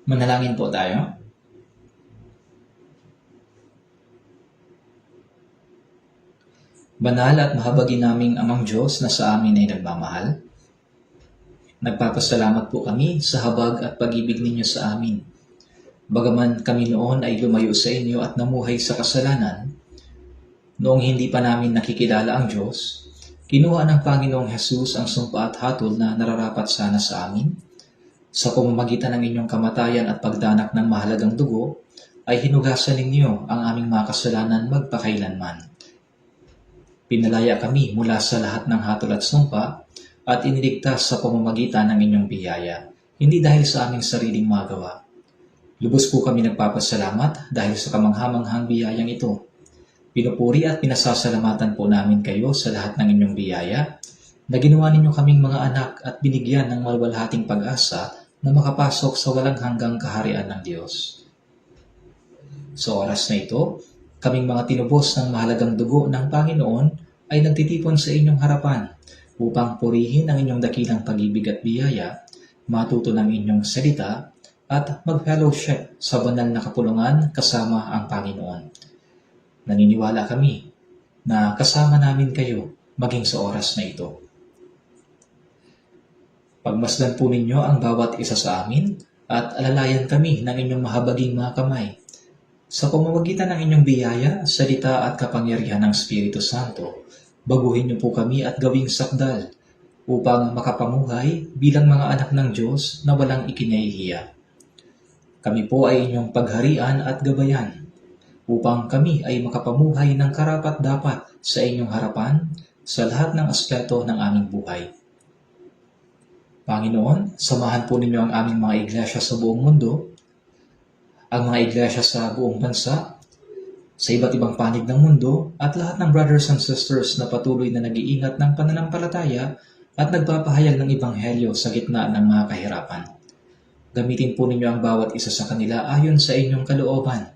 Manalangin po tayo. Banal at mahabagin naming Amang Diyos na sa amin ay nagmamahal, nagpapasalamat po kami sa habag at pag-ibig ninyo sa amin. Bagaman kami noon ay lumayo sa inyo at namuhay sa kasalanan, noong hindi pa namin nakikilala ang Diyos, kinuha ng Panginoong Hesus ang sumpa at hatol na nararapat sana sa amin. Sa pamamagitan ng inyong kamatayan at pagdanak ng mahalagang dugo, ay hinugasan ninyo ang aming mga kasalanan magpakailanman. Pinalaya kami mula sa lahat ng hatol at sumpa at iniligtas sa pamamagitan ng inyong biyaya, hindi dahil sa aming sariling magawa. Lubos po kami nagpapasalamat dahil sa kamanghamanghang biyayang ito. Pinupuri at pinasasalamatan po namin kayo sa lahat ng inyong biyaya na ginawa ninyo kaming mga anak at binigyan ng maluwalhating pag-asa na makapasok sa walang hanggang kaharian ng Diyos. Sa oras na ito, kaming mga tinubos ng mahalagang dugo ng Panginoon ay nagtitipon sa inyong harapan upang purihin ang inyong dakilang pag-ibig at biyaya, matuto ng inyong salita, at mag-fellowship sa banal na kapulungan kasama ang Panginoon. Naniniwala kami na kasama namin kayo maging sa oras na ito. Pagmasdan po ninyo ang bawat isa sa amin at alalayan kami ng inyong mahabaging mga kamay. Sa pamamagitan ng inyong biyaya, salita at kapangyarihan ng Espiritu Santo, baguhin niyo po kami at gawing sakdal upang makapamuhay bilang mga anak ng Diyos na walang ikinahihiya. Kami po ay inyong pagharian at gabayan upang kami ay makapamuhay ng karapat-dapat sa inyong harapan sa lahat ng aspeto ng aming buhay. Panginoon, samahan po ninyo ang aming mga iglesia sa buong mundo, ang mga iglesia sa buong bansa, sa iba't ibang panig ng mundo, at lahat ng brothers and sisters na patuloy na nag-iingat ng pananampalataya at nagpapahayag ng Ebanghelyo sa gitna ng mga kahirapan. Gamitin po ninyo ang bawat isa sa kanila ayon sa inyong kalooban,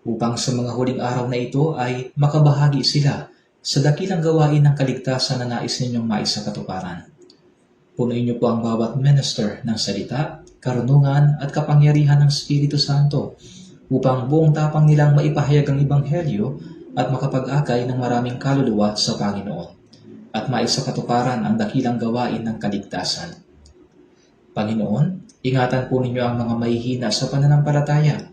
upang sa mga huling araw na ito ay makabahagi sila sa dakilang gawain ng kaligtasan na nais ninyong maisakatuparan. Punuin niyo po ang bawat minister ng salita, karunungan at kapangyarihan ng Espiritu Santo upang buong tapang nilang maipahayag ang Ebanghelyo at makapag-akay ng maraming kaluluwa sa Panginoon at maisakatuparan ang dakilang gawain ng kaligtasan. Panginoon, ingatan po ninyo ang mga mahihina sa pananampalataya,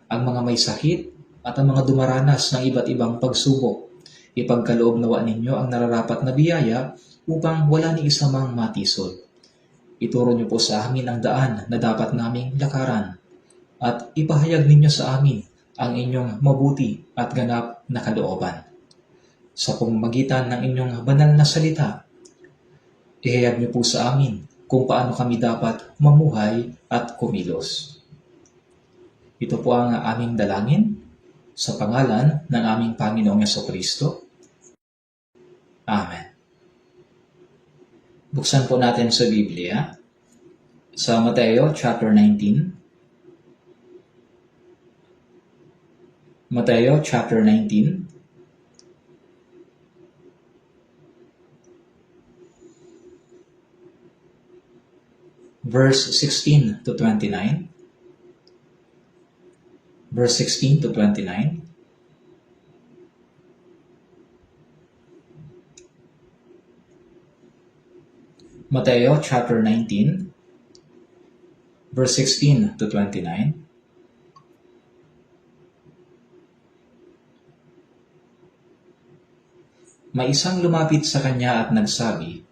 ang mga may sakit at ang mga dumaranas ng iba't ibang pagsubok. Ipagkaloob nawa ninyo ang nararapat na biyaya upang wala ni isa mang matisod. Ituro niyo po sa amin ang daan na dapat naming lakaran at ipahayag ninyo sa amin ang inyong mabuti at ganap na kalooban. Sa pamamagitan ng inyong banal na salita, ihayag niyo po sa amin kung paano kami dapat mamuhay at kumilos. Ito po ang aming dalangin sa pangalan ng aming Panginoong Jesucristo. Amen. Buksan po natin sa Biblia, sa Mateo chapter 19. Mateo chapter 19. Verse 16 to 29. Verse 16 to 29. Mateo chapter 19, verse 16 to 29. May isang lumapit sa kanya at nagsabi,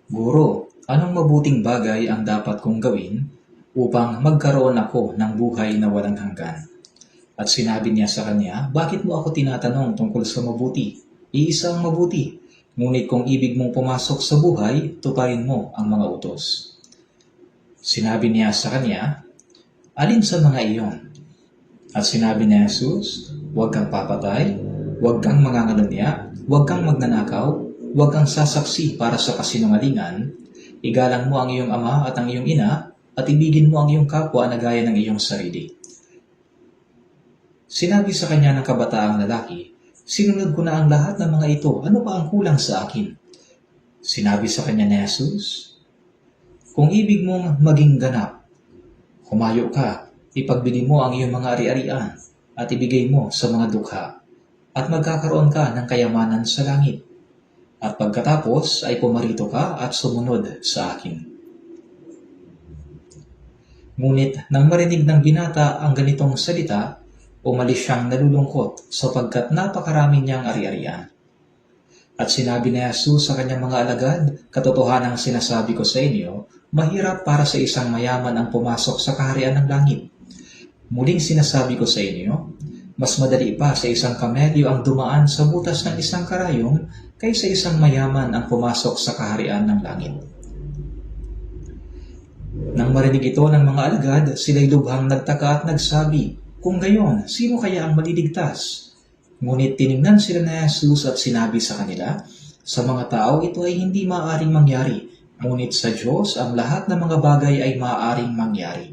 "Guro, anong mabuting bagay ang dapat kong gawin upang magkaroon ako ng buhay na walang hanggan?" At sinabi niya sa kanya, "Bakit mo ako tinatanong tungkol sa mabuti? Iisang mabuti. Ngunit kung ibig mong pumasok sa buhay, tuparin mo ang mga utos." Sinabi niya sa kanya, "Alin sa mga iyon?" At sinabi ni Jesus, "Huwag kang papatay, huwag kang mangangalunya, huwag kang magnanakaw, huwag kang sasaksi para sa kasinungalingan, igalang mo ang iyong ama at ang iyong ina, at ibigin mo ang iyong kapwa na gaya ng iyong sarili." Sinabi sa kanya ng kabataang lalaki, "Sinunod ko na ang lahat ng mga ito. Ano pa ang kulang sa akin?" Sinabi sa kanya ni Jesus, "Kung ibig mong maging ganap, Humayo ka, ipagbili mo ang iyong mga ari-arian, at ibigay mo sa mga dukha, at magkakaroon ka ng kayamanan sa langit. At pagkatapos ay pumarito ka at sumunod sa akin. Ngunit nang marinig ng binata ang ganitong salita, umalis siyang nalulungkot sapagkat napakarami niyang ari-arian. At sinabi ni Jesus sa kanyang mga alagad, katotohanang sinasabi ko sa inyo, mahirap para sa isang mayaman ang pumasok sa kaharian ng langit. Muling sinasabi ko sa inyo, mas madali pa sa isang kamelyo ang dumaan sa butas ng isang karayom kaysa isang mayaman ang pumasok sa kaharian ng langit. Nang marinig ito ng mga alagad, sila'y lubhang nagtaka at nagsabi, kung gayon, sino kaya ang maliligtas? Ngunit tiningnan sila ni Jesus at sinabi sa kanila, sa mga tao ito ay hindi maaaring mangyari, ngunit sa Diyos ang lahat ng mga bagay ay maaaring mangyari.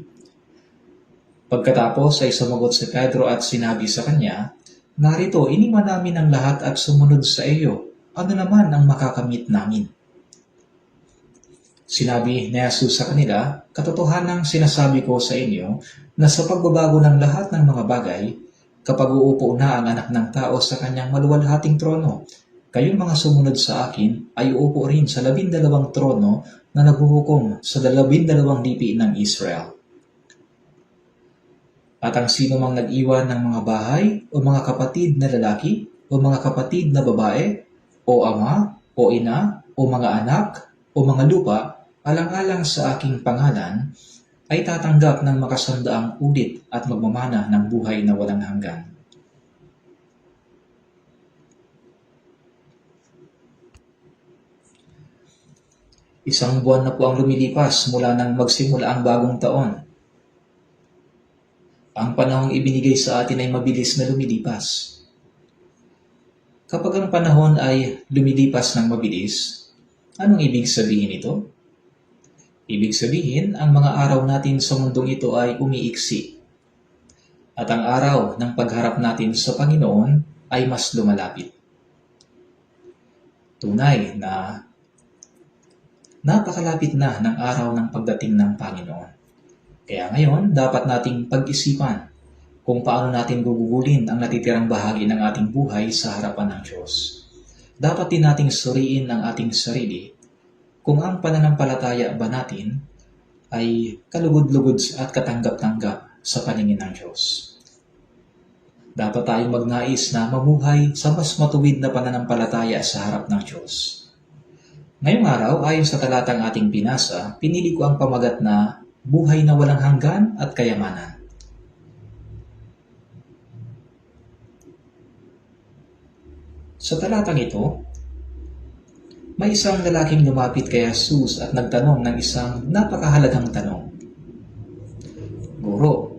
Pagkatapos ay sumagot si Pedro at sinabi sa kanya, narito, iniwan namin ang lahat at sumunod sa iyo. Ano naman ang makakamit namin? Sinabi ni Jesus sa kanila, katotohanang sinasabi ko sa inyo na sa pagbabago ng lahat ng mga bagay, kapag uupo na ang anak ng tao sa kanyang maluwalhating trono, kayong mga sumunod sa akin ay uupo rin sa 12 trono na naghuhukom sa 12 lipi ng Israel. At ang sino mang nag-iwan ng mga bahay o mga kapatid na lalaki o mga kapatid na babae o ama o ina o mga anak o mga lupa alang-alang sa aking pangalan ay tatanggap ng makasandaang ulit at magmamana ng buhay na walang hanggan. Isang buwan na po ang lumilipas mula nang magsimula ang bagong taon. Ang panahong ibinigay sa atin ay mabilis na lumilipas. Kapag ang panahon ay lumilipas ng mabilis, anong ibig sabihin ito? Ibig sabihin, ang mga araw natin sa mundong ito ay umiiksi. At ang araw ng pagharap natin sa Panginoon ay mas lumalapit. Tunay na napakalapit na ng araw ng pagdating ng Panginoon. Kaya ngayon, dapat nating pag-isipan kung paano natin gugugulin ang natitirang bahagi ng ating buhay sa harapan ng Diyos. Dapat din nating suriin ang ating sarili kung ang pananampalataya ba natin ay kalugod-lugod at katanggap-tanggap sa paningin ng Diyos. Dapat tayong magnais na mamuhay sa mas matuwid na pananampalataya sa harap ng Diyos. Ngayong araw, ayon sa talatang ating binasa, pinili ko ang pamagat na buhay na walang hanggan at kayamanan. Sa talatang ito, may isang lalaking lumapit kay Jesus at nagtanong ng isang napakahalagang tanong. Guro,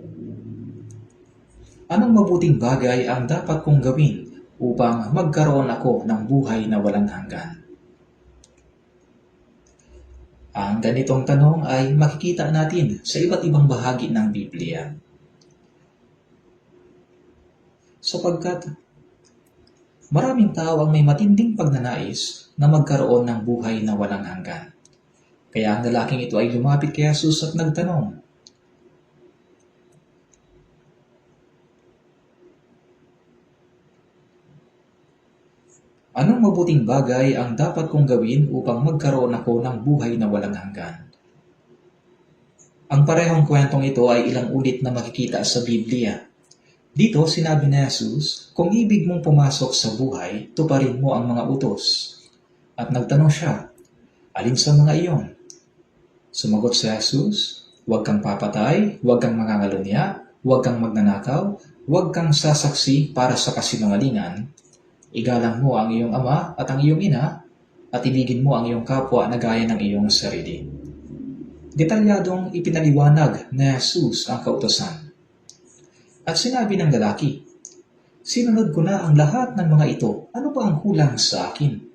anong mabuting bagay ang dapat kong gawin upang magkaroon ako ng buhay na walang hanggan? Ang ganitong tanong ay makikita natin sa iba't ibang bahagi ng Biblia. Sapagkat maraming tao ang may matinding pagnanais na magkaroon ng buhay na walang hanggan. Kaya ang lalaking ito ay lumapit kay Jesus at nagtanong, anong mabuting bagay ang dapat kong gawin upang magkaroon ako ng buhay na walang hanggan? Ang parehong kwentong ito ay ilang ulit na makikita sa Biblia. Dito sinabi ni Jesus, kung ibig mong pumasok sa buhay, tuparin mo ang mga utos. At nagtanong siya, alin sa mga iyon? Sumagot si Jesus, huwag kang papatay, huwag kang mangangalunya, huwag kang magnanakaw, huwag kang sasaksi para sa kasinungalingan, igalang mo ang iyong ama at ang iyong ina, at ibigin mo ang iyong kapwa na gaya ng iyong sarili. Detalyadong ipinaliwanag ni Jesus ang kautusan. At sinabi ng lalaki, sinunod ko na ang lahat ng mga ito, ano pa ang kulang sa akin?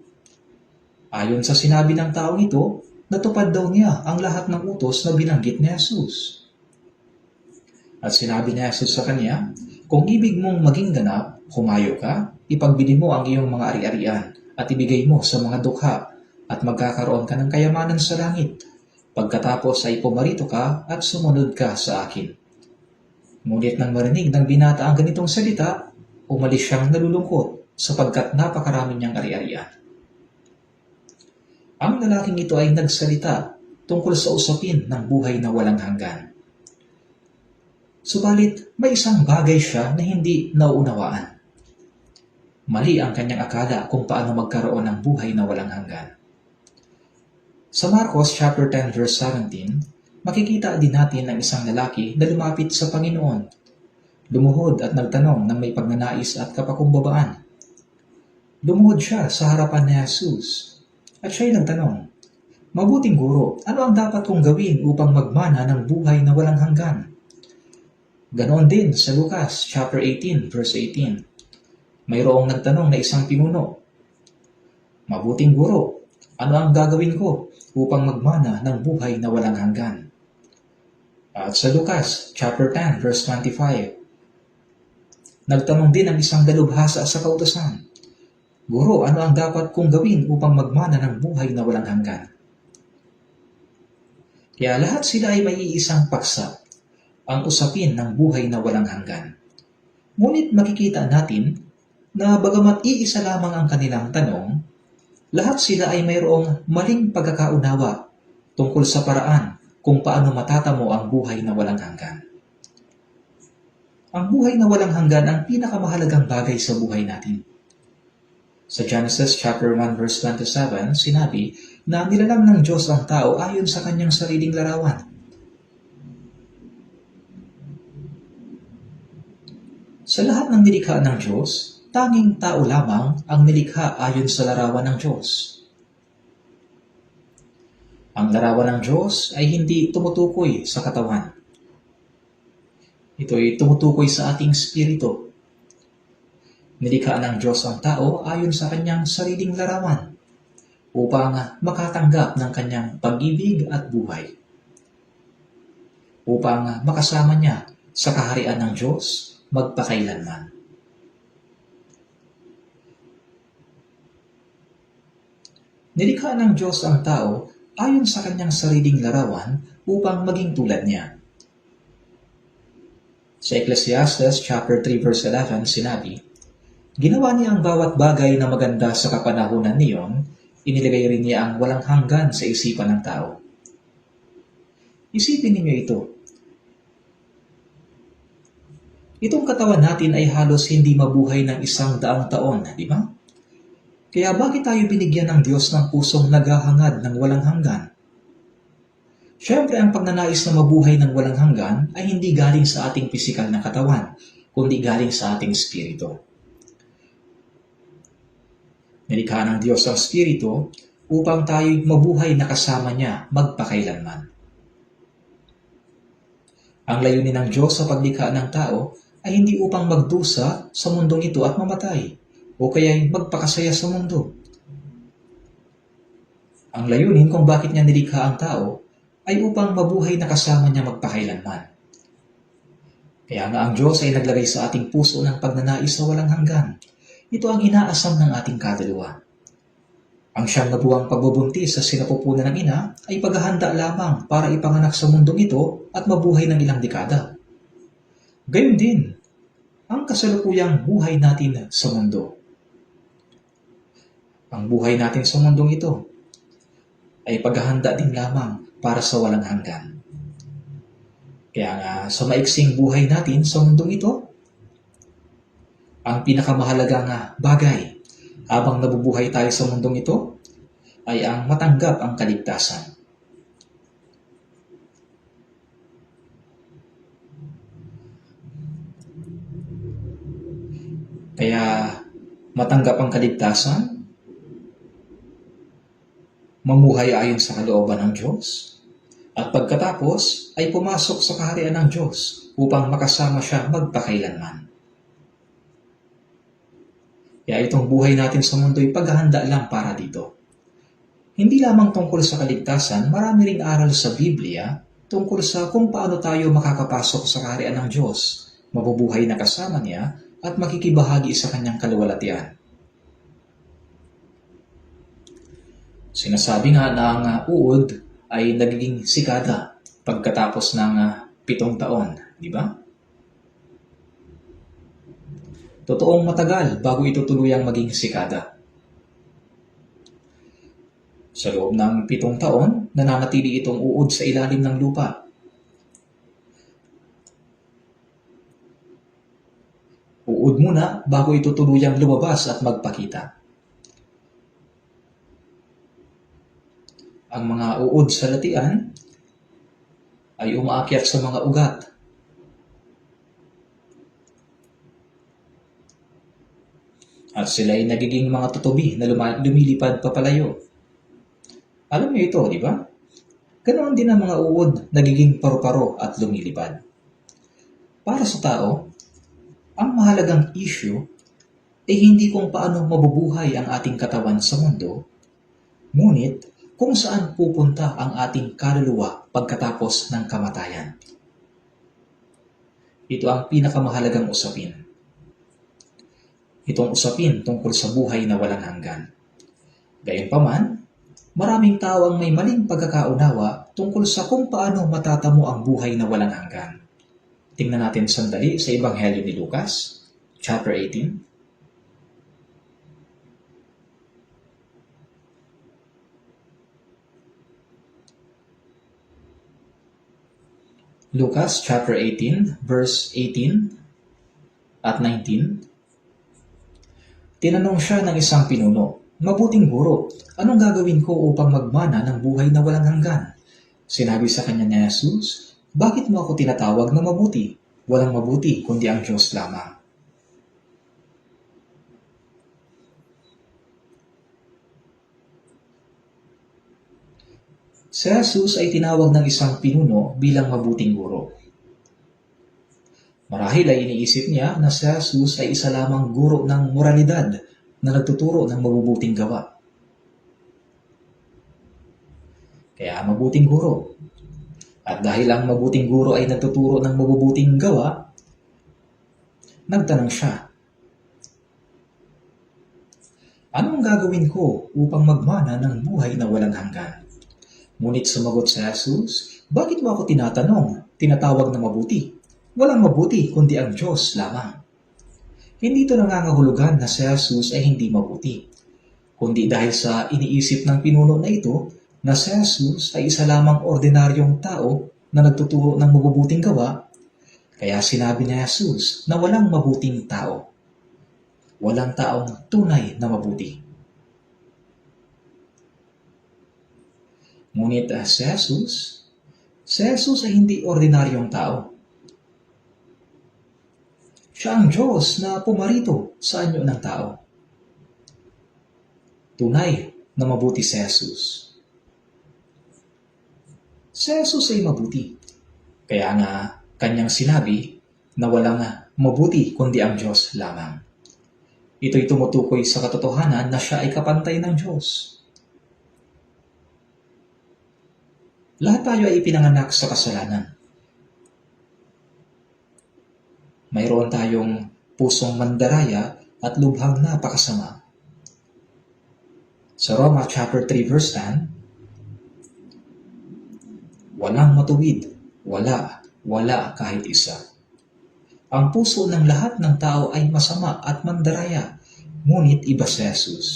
Ayon sa sinabi ng taong ito, natupad daw niya ang lahat ng utos na binanggit ni Jesus. At sinabi ni Jesus sa kanya, kung ibig mong maging ganap, humayo ka, ipagbili mo ang iyong mga ari-arian at ibigay mo sa mga dukha at magkakaroon ka ng kayamanan sa langit. Pagkatapos ay pumarito ka at sumunod ka sa akin. Ngunit nang marinig ng binata ang ganitong salita, umalis siyang nalulungkot sapagkat napakarami niyang ari-arian. Ang lalaking ito ay nagsalita tungkol sa usapin ng buhay na walang hanggan. Subalit may isang bagay siya na hindi nauunawaan. Mali ang kanyang akala kung paano magkaroon ng buhay na walang hanggan. Sa Marcos chapter 10 verse 17, makikita din natin ang isang lalaki na lumapit sa Panginoon. Lumuhod at nagtanong ng may pagnanais at kapakumbabaan. Lumuhod siya sa harapan ni Jesus at siya'y nagtanong, "Mabuting guro, ano ang dapat kong gawin upang magmana ng buhay na walang hanggan?" Ganoon din sa Lucas chapter 18 verse 18. Mayroong nagtanong na isang pinuno, "Mabuting guro, ano ang gagawin ko upang magmana ng buhay na walang hanggan?" At sa Lucas chapter 10 verse 25, nagtanong din ang isang dalubhasa sa kautusan, "Guro, ano ang dapat kong gawin upang magmana ng buhay na walang hanggan?" Kaya lahat sila ay may iisang paksa, ang usapin ng buhay na walang hanggan. Ngunit makikita natin na bagamat iisa lamang ang kanilang tanong, lahat sila ay mayroong maling pagkakaunawa tungkol sa paraan kung paano matatamo ang buhay na walang hanggan. Ang buhay na walang hanggan ang pinakamahalagang bagay sa buhay natin. Sa Genesis chapter 1 verse 27, sinabi na nilalang ng Diyos ang tao ayon sa kanyang sariling larawan. Sa lahat ng nilikha ng Diyos, tanging tao lamang ang nilikha ayon sa larawan ng Diyos. Ang larawan ng Diyos ay hindi tumutukoy sa katawan. Ito ay tumutukoy sa ating spirito. Nilikha ng Diyos ang tao ayon sa kanyang sariling larawan upang makatanggap ng kanyang pag-ibig at buhay. Upang makasama niya sa kaharian ng Diyos magpakailanman. Nilikha ng Diyos ang tao ayon sa kanyang sariling larawan upang maging tulad niya. Sa Ecclesiastes chapter 3 verse 11 sinabi, "Ginawa niya ang bawat bagay na maganda sa kapanahunan niyon, inilagay rin niya ang walang hanggan sa isipan ng tao." Isipin ninyo ito. Itong katawan natin ay halos hindi mabuhay ng 100 taon, di ba? Kaya bakit tayo binigyan ng Diyos ng pusong naghahangad ng walang hanggan? Siyempre, ang pagnanais na mabuhay ng walang hanggan ay hindi galing sa ating pisikal na katawan, kundi galing sa ating spirito. Nilikha ng Diyos ang spirito upang tayo'y mabuhay na kasama niya magpakailanman. Ang layunin ng Diyos sa paglikha ng tao ay hindi upang magdusa sa mundong ito at mamatay, o kaya'y magpakasaya sa mundo. Ang layunin kung bakit niya nilikha ang tao ay upang mabuhay na kasama niya magpakailanman. Kaya nga ang Diyos ay naglagay sa ating puso ng pagnanais sa walang hanggan. Ito ang inaasam ng ating kaluluwa. Ang siyang nabuwang pagbubuntis sa sinapupunan ng ina ay paghahanda lamang para ipanganak sa mundong ito at mabuhay ng ilang dekada. Gayon din, ang kasalukuyang buhay natin sa mundo. Ang buhay natin sa mundong ito ay paghahanda din lamang para sa walang hanggan. Kaya nga, sa maiksing buhay natin sa mundong ito, ang pinakamahalagang bagay habang nabubuhay tayo sa mundong ito ay ang matanggap ang kaligtasan. Kaya matanggap ang kaligtasan, mamuhay ayon sa kalooban ng Diyos, at pagkatapos ay pumasok sa kaharian ng Diyos upang makasama siya magpakailanman. Kaya itong buhay natin sa mundo ay paghahanda lang para dito. Hindi lamang tungkol sa kaligtasan, marami ring aral sa Biblia tungkol sa kung paano tayo makakapasok sa kaharian ng Diyos, mabubuhay na kasama niya, at makikibahagi sa kanyang kaluwalhatian. Sinasabi nga na ang uod ay nagiging sikada pagkatapos ng 7 taon, di ba? Totoong matagal bago ito tuluyang maging sikada. Sa loob ng 7 taon, nananatili itong uod sa ilalim ng lupa. Uod muna bago ito tuluyang lumabas at magpakita. Ang mga uod sa latian ay umaakyat sa mga ugat. At sila ay nagiging mga tutubi na lumilipad papalayo. Alam niyo ito, di ba? Ganoon din ang mga uod, nagiging paru-paro at lumilipad. Para sa tao, ang mahalagang issue ay hindi kung paano mabubuhay ang ating katawan sa mundo, ngunit kung saan pupunta ang ating kaluluwa pagkatapos ng kamatayan. Ito ang pinakamahalagang usapin. Itong usapin tungkol sa buhay na walang hanggan. Gayunpaman, maraming tao ang may maling pagkakaunawa tungkol sa kung paano matatamo ang buhay na walang hanggan. Tingnan natin sandali sa Ebanghelyo ni Lucas, chapter 18. Lucas chapter 18, verse 18 at 19. Tinanong siya ng isang pinuno, "Mabuting guro, anong gagawin ko upang magmana ng buhay na walang hanggan?" Sinabi sa kanya ni Jesus, "Bakit mo ako tinatawag na mabuti? Walang mabuti kundi ang Diyos lamang." Si Jesus ay tinawag ng isang pinuno bilang mabuting guro. Marahil ay iniisip niya na si Jesus ay isa lamang guro ng moralidad na nagtuturo ng mabubuting gawa. Kaya mabuting guro. At dahil ang mabuting guro ay nagtuturo ng mabubuting gawa, nagtanong siya, "Anong gagawin ko upang magmana ng buhay na walang hanggan?" Ngunit sumagot si Jesus, "Bakit mo ako tinatawag na mabuti? Walang mabuti kundi ang Diyos lamang." Hindi ito nangangahulugan na si Jesus ay hindi mabuti, kundi dahil sa iniisip ng pinuno na ito na si Jesus ay isa lamang ordinaryong tao na nagtuturo ng mabubuting gawa, kaya sinabi ni Jesus na walang mabuting tao. Walang taong tunay na mabuti. Ngunit si Jesus ay hindi ordinaryong tao. Siya ang Diyos na pumarito sa anyo ng tao. Tunay na mabuti si Jesus. Si Jesus ay mabuti. Kaya nga kanyang sinabi na walang mabuti kundi ang Diyos lamang. Ito'y tumutukoy sa katotohanan na siya ay kapantay ng Diyos. Lahat tayo ay ipinanganak sa kasalanan. Mayroon tayong pusong mandaraya at lubhang napakasama. Sa Roma chapter 3 verse 10, walang matuwid, wala kahit isa. Ang puso ng lahat ng tao ay masama at mandaraya, ngunit iba si Jesus.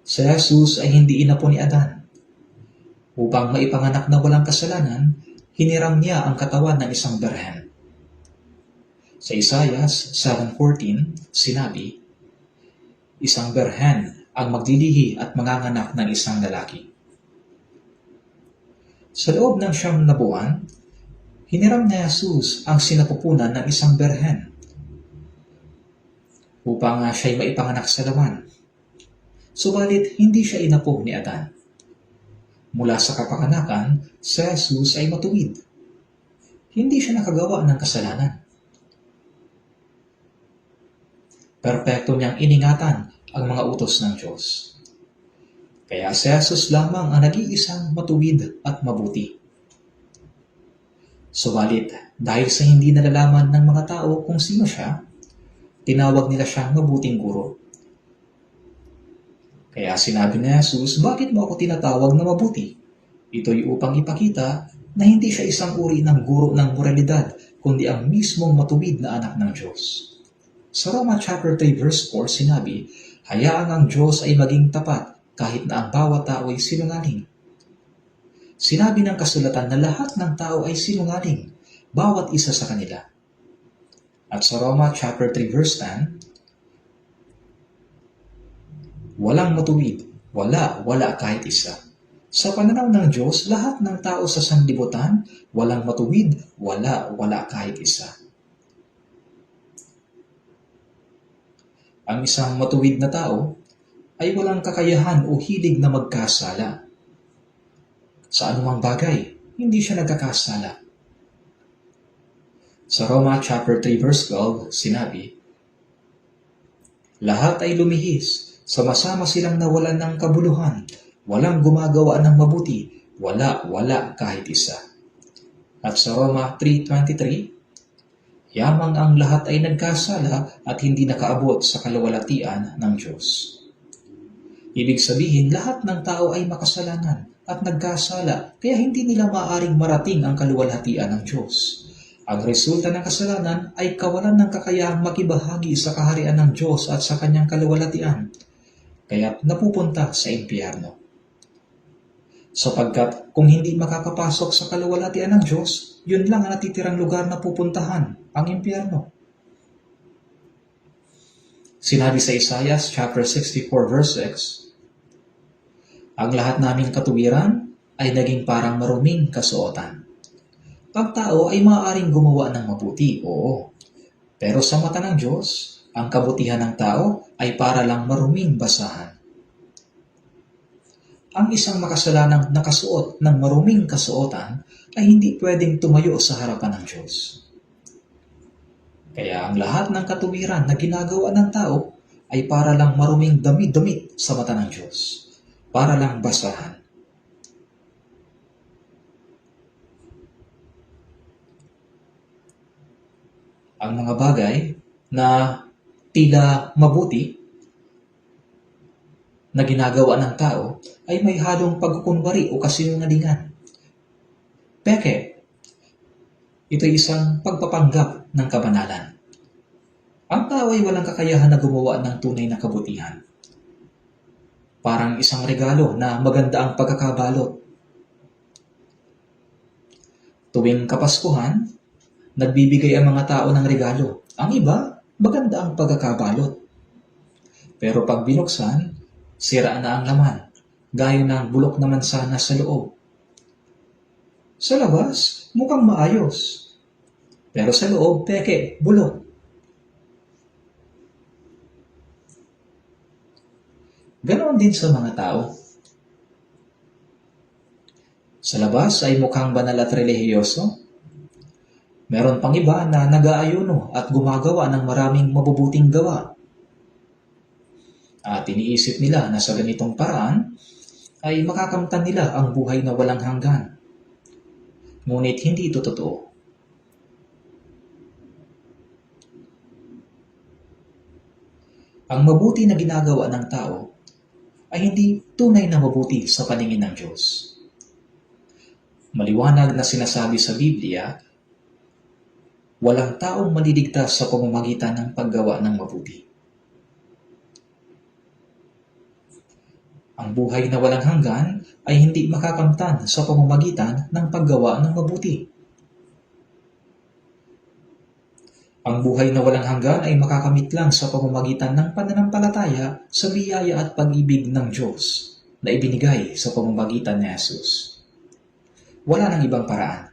Si Jesus ay hindi inapo ni Adan. Upang maipanganak na walang kasalanan, hiniram niya ang katawan ng isang berhen. Sa Isaias 7:14, sinabi, "Isang berhen ang maglilihi at manganganak ng isang lalaki." Sa loob ng 9 na buwan, hiniram ni Jesus ang sinapupunan ng isang berhen upang siya'y maipanganak sa laman. Subalit hindi siya inapo ni Adan. Mula sa kapanganakan, si Jesus ay matuwid. Hindi siya nakagawa ng kasalanan. Perpekto niyang iningatan ang mga utos ng Diyos. Kaya si Jesus lamang ang nag-iisang matuwid at mabuti. Subalit, dahil sa hindi nalalaman ng mga tao kung sino siya, tinawag nila siyang mabuting guro. Kaya sinabi ni Jesus, bakit mo ako tinatawag na mabuti? Ito'y upang ipakita na hindi siya isang uri ng guro ng moralidad, kundi ang mismong matuwid na anak ng Diyos. Sa Roma chapter 3 verse 4 sinabi, hayaan ang Diyos ay maging tapat kahit na ang bawat tao ay sinungaling. Sinabi ng kasulatan na lahat ng tao ay sinungaling, bawat isa sa kanila. At sa Roma chapter 3 verse 10, walang matuwid, wala kahit isa. Sa pananaw ng Diyos, lahat ng tao sa sanlibutan, walang matuwid, wala kahit isa. Ang isang matuwid na tao ay walang kakayahan o hilig na magkasala. Sa anumang bagay, hindi siya nagkakasala. Sa Roma chapter 3 verse 12, sinabi, lahat ay lumihis, sama-sama silang nawalan ng kabuluhan, walang gumagawa ng mabuti, wala kahit isa. At sa Roma 3:23, yamang ang lahat ay nagkasala at hindi nakaabot sa kaluwalhatian ng Diyos. Ibig sabihin, lahat ng tao ay makasalanan at nagkasala, kaya hindi nila maaaring marating ang kaluwalhatian ng Diyos. Ang resulta ng kasalanan ay kawalan ng kakayahang makibahagi sa kaharian ng Diyos at sa kanyang kaluwalhatian, kaya napupunta sa impyerno. Sapagkat kung hindi makakapasok sa kaluwalhatian ng Diyos, yun lang ang natitirang lugar na pupuntahan, ang impyerno. Sinabi sa Isaiah chapter 64 verse 6, ang lahat naming katuwiran ay naging parang maruming kasuotan. Ang tao ay maaaring gumawa ng mabuti, oo. Pero sa mata ng Diyos, ang kabutihan ng tao ay para lang maruming basahan. Ang isang makasalanang nakasuot ng maruming kasuotan ay hindi pwedeng tumayo sa harapan ng Diyos. Kaya ang lahat ng katuwiran na ginagawa ng tao ay para lang maruming damit sa mata ng Diyos. Para lang basahan. Ang mga bagay na tila mabuti na ginagawa ng tao ay may halong pagkukunwari o kasinungalingan. Peke, ito'y isang pagpapanggap ng kabanalan. Ang tao ay walang kakayahan na gumawa ng tunay na kabutihan. Parang isang regalo na maganda ang pagkakabalot. Tuwing Kapaskuhan, nagbibigay ang mga tao ng regalo. Ang iba, maganda ang pagkakabalot. Pero pag binuksan, sira na ang laman, gaya ng bulok na mansana sa loob. Sa labas, mukhang maayos. Pero sa loob, peke, bulok. Ganon din sa mga tao. Sa labas ay mukhang banal at relihiyoso. Meron pang iba na nag-aayuno at gumagawa ng maraming mabubuting gawa. At iniisip nila na sa ganitong paraan ay makakamtan nila ang buhay na walang hanggan. Ngunit hindi ito totoo. Ang mabuti na ginagawa ng tao ay hindi tunay na mabuti sa paningin ng Diyos. Maliwanag na sinasabi sa Biblia, walang taong maliligtas sa pamamagitan ng paggawa ng mabuti. Ang buhay na walang hanggan ay hindi makakamtan sa pamamagitan ng paggawa ng mabuti. Ang buhay na walang hanggan ay makakamit lang sa pamamagitan ng pananampalataya sa biyaya at pag-ibig ng Diyos na ibinigay sa pamamagitan ni Jesus. Wala nang ibang paraan.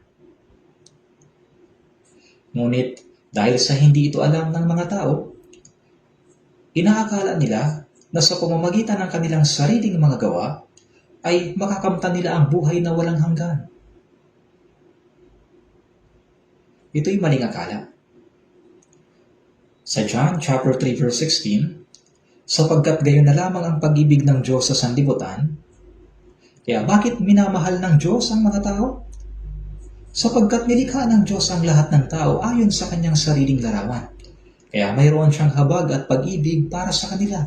Ngunit dahil sa hindi ito alam ng mga tao, inaakala nila na sa pamamagitan ng kanilang sariling mga gawa ay makakamtan nila ang buhay na walang hanggan. Ito'y maling akala. Sa John chapter 3 verse 16, sapagkat gayon na lamang ang pag-ibig ng Diyos sa sanlibutan, kaya bakit minamahal ng Diyos ang mga tao? Sapagkat nilikha ng Diyos ang lahat ng tao ayon sa kanyang sariling larawan. Kaya mayroon siyang habag at pag-ibig para sa kanila.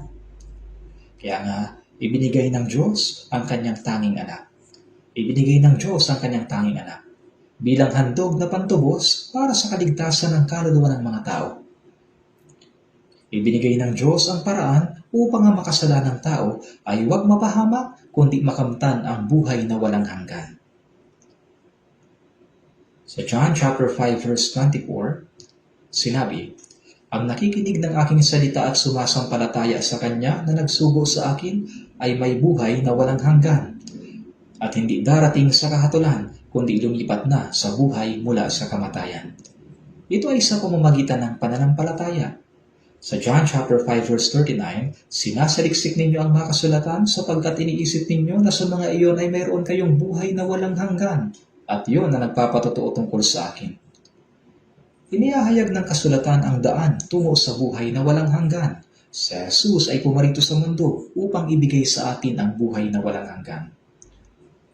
Kaya nga, Ibinigay ng Diyos ang kanyang tanging anak. Ibinigay ng Diyos ang kanyang tanging anak bilang handog na pantubos para sa kaligtasan ng kaluluwa ng mga tao. Ibinigay ng Diyos ang paraan upang ang makasalanang tao ay huwag mapahamak kundi makamtan ang buhay na walang hanggan. Sa John chapter 5 verse 24, sinabi, "Ang nakikinig ng aking salita at sumasampalataya sa Kanya na nagsugo sa akin ay may buhay na walang hanggan at hindi darating sa kahatulan kundi lumipat na sa buhay mula sa kamatayan." Ito ay sa pamamagitan ng pananampalataya. Sa John chapter 5 verse 39, "Sinasaliksik ninyo ang mga kasulatan sapagkat iniisip ninyo na sa mga iyon ay mayroon kayong buhay na walang hanggan, at iyon na nagpapatotoo tungkol sa akin." Inihahayag ng kasulatan ang daan tungo sa buhay na walang hanggan. Si Jesus ay pumarito sa mundo upang ibigay sa atin ang buhay na walang hanggan.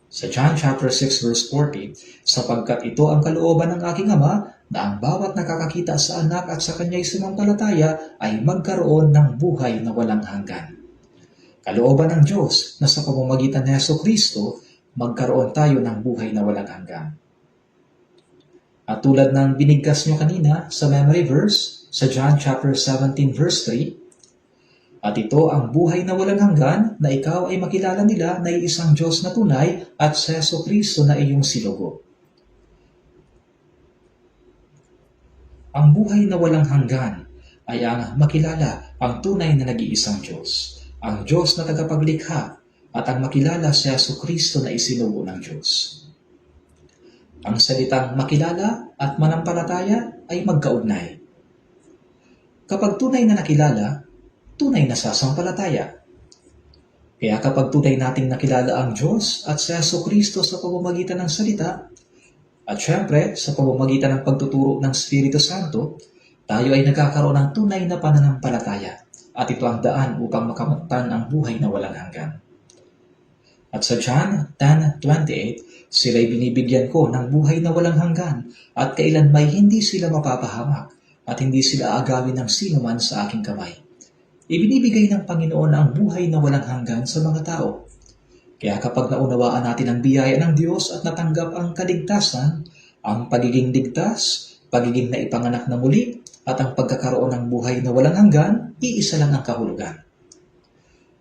Sa John chapter 6 verse 40, "Sapagkat ito ang kalooban ng aking Ama, na ang bawat nakakakita sa anak at sa kanya'y sumampalataya ay magkaroon ng buhay na walang hanggan." Kalooban ng Diyos na sa pamamagitan ni Jesucristo, magkaroon tayo ng buhay na walang hanggan. At tulad ng binigkas nyo kanina sa memory verse, sa John chapter 17 verse 3, "At ito ang buhay na walang hanggan, na ikaw ay makilala nila na isang Diyos na tunay at sa Jesucristo na iyong sinugo." Ang buhay na walang hanggan ay ang makilala ang tunay na nag-iisang Diyos, ang Diyos na tagapaglikha, at ang makilala si Jesucristo na isinugo ng Diyos. Ang salitang makilala at manampalataya ay magkaugnay. Kapag tunay na nakilala, tunay na sasampalataya. Kaya kapag tunay nating nakilala ang Diyos at si Jesucristo sa pamamagitan ng salita, at syempre sa pamamagitan ng pagtuturo ng Espiritu Santo, tayo ay nagkakaroon ng tunay na pananampalataya, at ito ang daan upang makamtan ang buhay na walang hanggan. At sa John 10:28, "Sila'y binibigyan ko ng buhay na walang hanggan, at kailan may hindi sila mapapahamak, at hindi sila agawin ng sino man sa aking kamay." Ibinibigay ng Panginoon ang buhay na walang hanggan sa mga tao. Kaya kapag naunawaan natin ang biyaya ng Diyos at natanggap ang kaligtasan, ang pagiging ligtas, pagiging naipanganak na muli, at ang pagkakaroon ng buhay na walang hanggan, iisa lang ang kahulugan.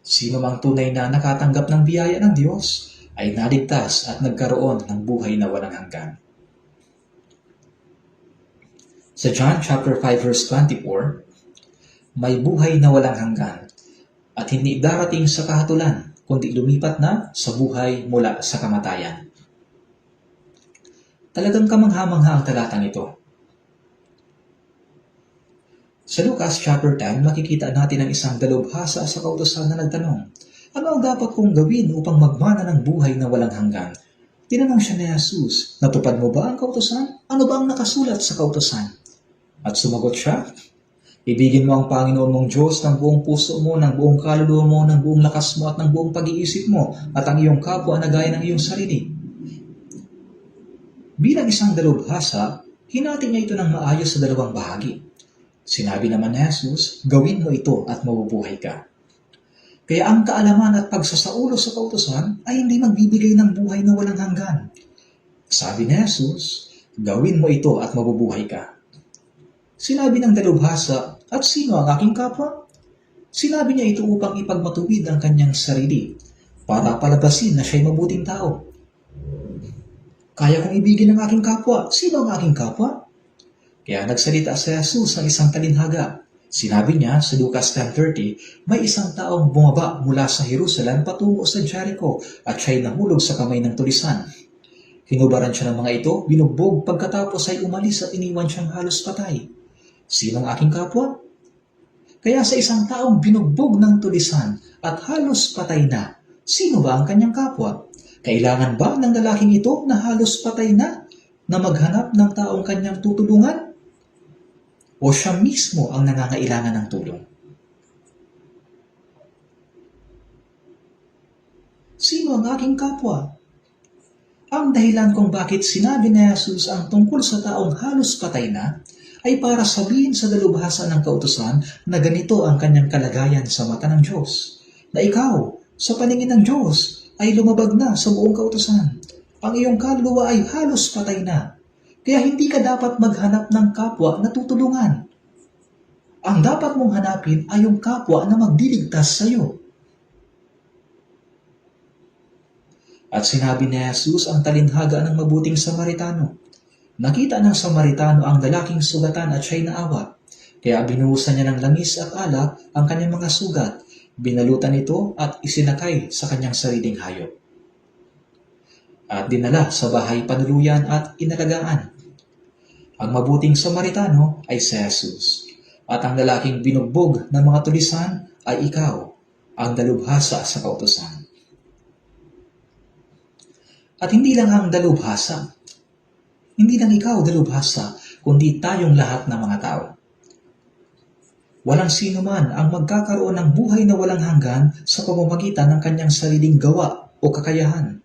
Sino mang tunay na nakatanggap ng biyaya ng Diyos ay naligtas at nagkaroon ng buhay na walang hanggan. Sa John chapter 5 verse 24, "May buhay na walang hanggan at hindi darating sa kahatulan kundi lumipat na sa buhay mula sa kamatayan." Talagang kamangha-mangha ang talatang ito. Sa Lucas chapter 10, makikita natin ang isang dalubhasa sa kautusan na nagtanong, "Ano ang dapat kong gawin upang magmana ng buhay na walang hanggan?" Tinanong siya ni Jesus, "Natupad mo ba ang kautusan? Ano ba ang nakasulat sa kautusan?" At sumagot siya, "Ibigin mo ang Panginoon mong Diyos ng buong puso mo, ng buong kaluluwa mo, ng buong lakas mo, at ng buong pag-iisip mo, at ang iyong kapwa na gaya ng iyong sarili." Bilang isang dalubhasa, hinati niya ito ng maayos sa dalawang bahagi. Sinabi naman ni Jesus, "Gawin mo ito at mabubuhay ka." Kaya ang kaalaman at pagsasaulo sa kautusan ay hindi magbibigay ng buhay na walang hanggan. Sabi ni Jesus, "Gawin mo ito at mabubuhay ka." Sinabi ng dalubhasa, "At sino ang aking kapwa?" Sinabi niya ito upang ipagmatuwid ang kanyang sarili, para palabasin na siya'y mabuting tao. Kaya kong ibigin ang aking kapwa. Sino ang aking kapwa? Kaya nagsalita si Jesus ng isang talinhaga. Sinabi niya sa Lucas 10:30, "May isang taong bumaba mula sa Jerusalem patungo sa Jericho, at siya'y nahulog sa kamay ng tulisan. Hinubaran siya ng mga ito, binugbog, pagkatapos ay umalis at iniwan siyang halos patay. Sino ang aking kapwa?" Kaya sa isang taong binugbog ng tulisan at halos patay na, sino ba ang kanyang kapwa? Kailangan ba ng lalaking ito na halos patay na maghanap ng taong kanyang tutulungan? O siya mismo ang nangangailangan ng tulong? Sino ang aking kapwa? Ang dahilan kung bakit sinabi ni Jesus ang tungkol sa taong halos patay na ay para sabihin sa dalubhasa ng kautusan na ganito ang kanyang kalagayan sa mata ng Diyos. Na ikaw, Sa paningin ng Diyos ay lumabag na sa buong kautusan. Ang iyong kaluluwa ay halos patay na. Kaya hindi ka dapat maghanap ng kapwa na tutulungan. Ang dapat mong hanapin ay yung kapwa na magdiligtas sa iyo. At sinabi ni Jesus ang talinhaga ng mabuting Samaritano. Nakita ng Samaritano ang lalaking sugatan at siya'y naawa. Kaya binuhusan niya ng langis at alak ang kanyang mga sugat. Binalutan ito at isinakay sa kanyang sariling hayop. At dinala sa bahay panuluyan at inalagaan. Ang mabuting Samaritano ay si Jesus. At ang lalaking binugbog ng mga tulisan ay ikaw, ang dalubhasa sa kautusan. At hindi lang ang dalubhasa. Hindi lang ikaw dalubhasa, kundi tayong lahat ng mga tao. Walang sino man ang magkakaroon ng buhay na walang hanggan sa pamamagitan ng kanyang sariling gawa o kakayahan.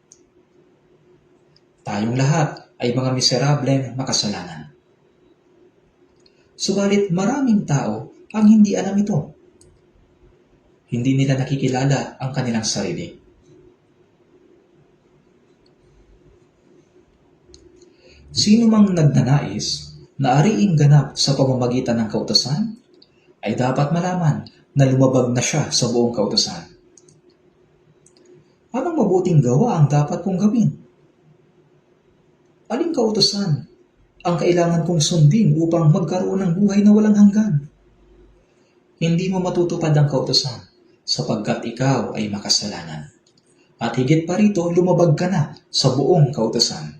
Tayong lahat ay mga miserableng makasalanan. Subalit maraming tao ang hindi alam ito. Hindi nila nakikilala ang kanilang sarili. Sino mang nagnanais na ariing ganap sa pamamagitan ng kautusan, ay dapat malaman na lumabag na siya sa buong kautusan. Anong mabuting gawa ang dapat kong gawin? Aling kautusan ang kailangan kong sundin upang magkaroon ng buhay na walang hanggan? Hindi mo matutupad ang kautusan sapagkat ikaw ay makasalanan. At higit pa rito, lumabag ka na sa buong kautusan.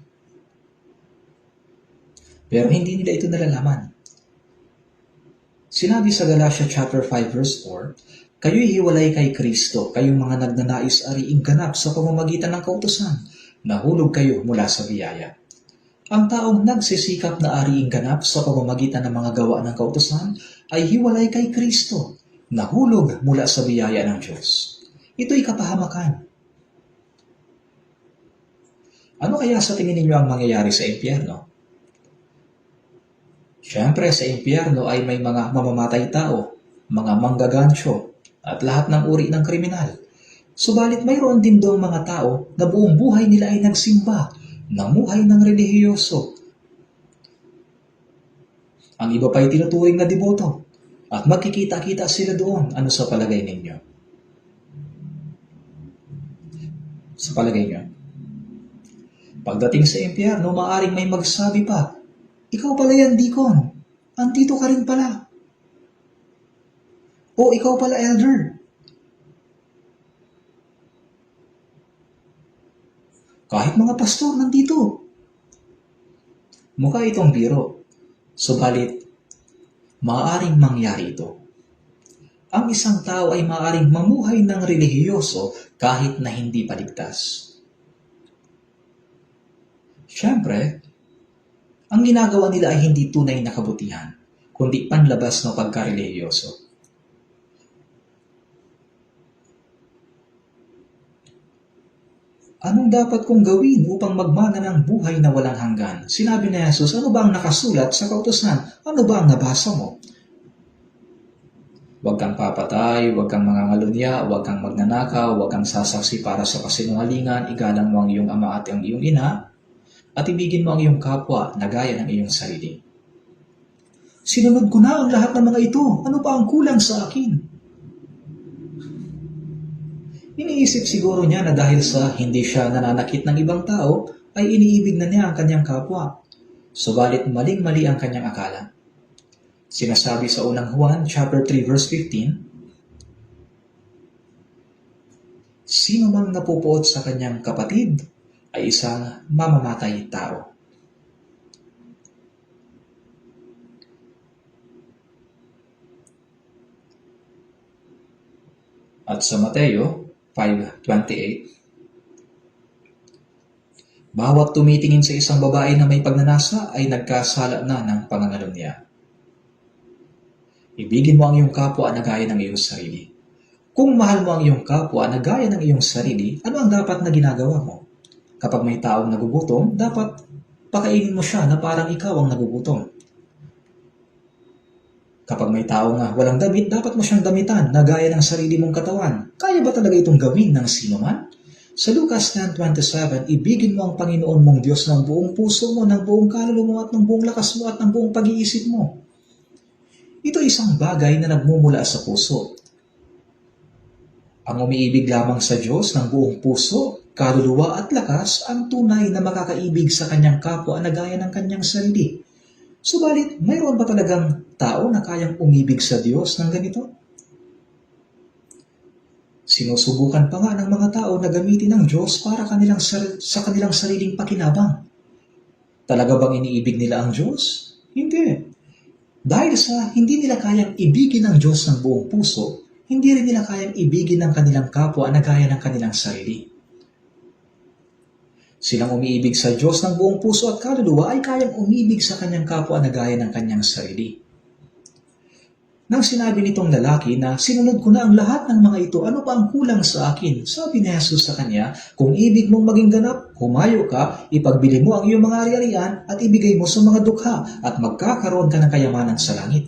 Pero hindi nila ito nalalaman. Sinabi sa Galatia chapter 5 verse 4, kayo'y hiwalay kay Kristo, kayong mga nagnanais ariing ganap sa pamamagitan ng kautusan. Nahulog kayo mula sa biyaya. Ang taong nagsisikap na ariing ganap sa pamamagitan ng mga gawa ng kautusan ay hiwalay kay Kristo, nahulog mula sa biyaya ng Diyos. Ito'y kapahamakan. Ano kaya sa tingin ninyo ang mangyayari sa impyerno? Siyempre, sa impyerno ay may mga mamamatay tao, mga manggagansyo, at lahat ng uri ng kriminal. Subalit mayroon din doong mga tao na buong buhay nila ay nagsimba, namuhay ng relihiyoso. Ang iba pa'y tinuturing na deboto, at magkikita-kita sila doon. Ano sa palagay ninyo? Sa palagay niyo? Pagdating sa impyerno, maaring may magsabi pa, ikaw pala yan, Deacon. Andito ka rin pala. O ikaw pala, Elder. Kahit mga pastor nandito. Mukha itong biro. Subalit, maaaring mangyari ito. Ang isang tao ay maaaring mamuhay ng relihiyoso kahit na hindi paligtas. Siyempre, ang ginagawa nila ay hindi tunay na kabutihan, kundi panlabas ng pagkarelihiyoso. Anong dapat kong gawin upang magmana ng buhay na walang hanggan? Sinabi ni Jesus, ano ba ang nakasulat sa kautusan? Ano ba ang nabasa mo? Huwag kang papatay, huwag kang mangangalunya, huwag kang magnanakaw, huwag kang sasaksi para sa kasinungalingan, igalang mo ang iyong ama at ang iyong ina, at ibigin mo ang iyong kapwa na gaya ng iyong sarili. Sinunod ko na ang lahat ng mga ito. Ano pa ang kulang sa akin? Iniisip siguro niya na dahil sa hindi siya nananakit ng ibang tao, ay iniibig na niya ang kanyang kapwa. Subalit maling-mali ang kanyang akala. Sinasabi sa unang Juan, chapter 3, verse 15, sino mang napupuot sa kanyang kapatid ay isang mamamatay tao. At sa Mateo 5:28, bawat tumitingin sa isang babae na may pagnanasa ay nagkasala na ng pangangalunya. Ibigin mo ang iyong kapwa na gaya ng iyong sarili. Kung mahal mo ang iyong kapwa na gaya ng iyong sarili, ano ang dapat na ginagawa mo? Kapag may taong nagugutom, dapat pakainin mo siya na parang ikaw ang nagugutom. Kapag may tao nga walang damit, dapat mo siyang damitan na gaya ng sarili mong katawan. Kaya ba talaga itong gawin ng sino man? Sa Lucas 10:27, ibigin mo ang Panginoon mong Diyos ng buong puso mo, ng buong kaluluwa mo at ng buong lakas mo at ng buong pag-iisip mo. Ito isang bagay na nagmumula sa puso. Ang umiibig lamang sa Diyos ng buong puso, kaluluwa at lakas ang tunay na makakaibig sa kanyang kapwa na gaya ng kanyang sarili. Subalit, mayroon ba talagang tao na kayang umibig sa Diyos ng ganito? Sinusubukan pa nga ng mga tao na gamitin ng Diyos para sa kanilang sariling pakinabang. Talaga bang iniibig nila ang Diyos? Hindi. Dahil sa hindi nila kayang ibigin ang Diyos ng buong puso, hindi rin nila kayang ibigin ang kanilang kapwa na gaya ng kanilang sarili. Silang umiibig sa Diyos ng buong puso at kaluluwa ay kayang umibig sa kanyang kapwa na gaya ng kanyang sarili. Nang sinabi nitong lalaki na sinunod ko na ang lahat ng mga ito, ano pa ang kulang sa akin? Sabi ni Jesus sa kanya, kung ibig mong maging ganap, humayo ka, ipagbili mo ang iyong mga ari-arian at ibigay mo sa mga dukha at magkakaroon ka ng kayamanan sa langit.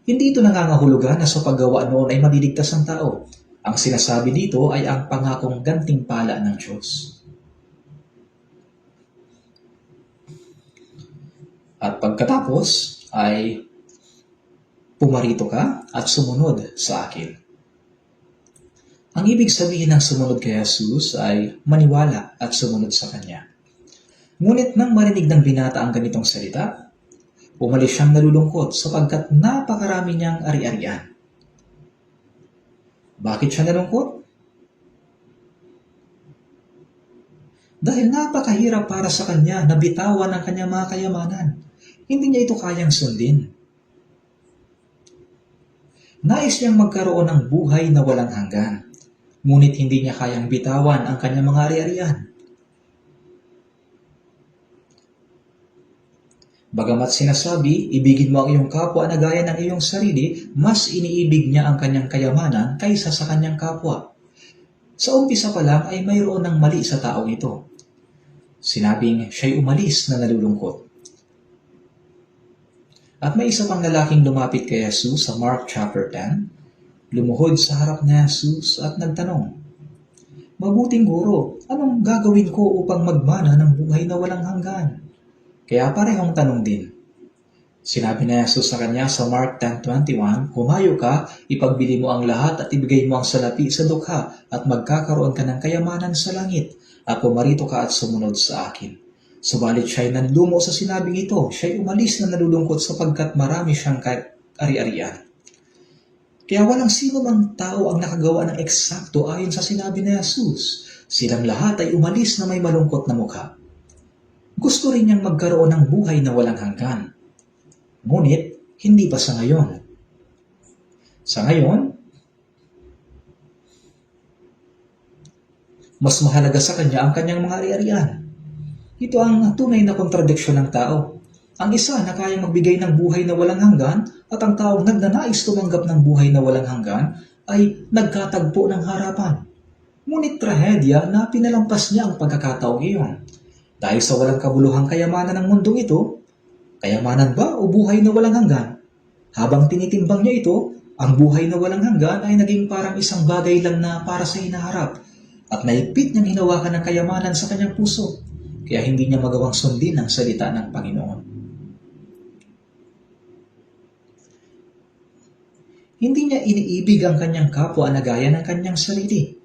Hindi ito nangangahulugan na sa paggawa noon ay maliligtas ang tao. Ang sinasabi dito ay ang pangakong gantimpala ng Diyos. At pagkatapos ay pumarito ka at sumunod sa akin. Ang ibig sabihin ng sumunod kay Jesus ay maniwala at sumunod sa Kanya. Ngunit nang marinig ng binata ang ganitong salita, umalis siyang nalulungkot sapagkat napakarami niyang ari-arian. Bakit siya nalungkot? Dahil napakahirap para sa kanya na bitawan ang kanyang mga kayamanan. Hindi niya ito kayang sundin. Nais niyang magkaroon ng buhay na walang hanggan, ngunit hindi niya kayang bitawan ang kanyang mga ari-arian. Bagamat sinasabi, ibigin mo ang iyong kapwa na gaya ng iyong sarili, mas iniibig niya ang kanyang kayamanan kaysa sa kanyang kapwa. Sa umpisa pa lang ay mayroon ng mali sa taong ito. Sinabing siya'y umalis na nalulungkot. At may isa pang lalaking lumapit kay Jesus sa Mark chapter 10, lumuhod sa harap ni Jesus at nagtanong, "Mabuting guro, anong gagawin ko upang magmana ng buhay na walang hanggan?" Kaya parehong tanong din. Sinabi ni Jesus sa kanya sa Mark 10:21, "Humayo ka, ipagbili mo ang lahat at ibigay mo ang salapi sa dukha at magkakaroon ka ng kayamanan sa langit at pumarito ka at sumunod sa akin." Subalit siya'y nanlumo sa sinabing ito, siya'y umalis na nalulungkot sapagkat marami siyang ari-arian. Kaya walang sino mang tao ang nakagawa ng eksakto ayon sa sinabi ni Jesus. Silang lahat ay umalis na may malungkot na mukha. Gusto rin niyang magkaroon ng buhay na walang hanggan. Ngunit, hindi pa sa ngayon. Sa ngayon, mas mahalaga sa kanya ang kanyang mga ari-arian. Ito ang tunay na kontradiksyon ng tao. Ang isa na kayang magbigay ng buhay na walang hanggan at ang taong nagnanais tumanggap ng buhay na walang hanggan ay nagkatagpo ng harapan. Ngunit trahedya na pinalampas niya ang pagkakataong iyon. Dahil sa walang kabuluhang kayamanan ng mundong ito, kayamanan ba o buhay na walang hanggan? Habang tinitimbang niya ito, ang buhay na walang hanggan ay naging parang isang bagay lang na para sa hinaharap at naipit niyang hinawakan ng kayamanan sa kanyang puso. Kaya hindi niya magawang sundin ang salita ng Panginoon. Hindi niya iniibig ang kanyang kapwa na gaya ng kanyang sarili.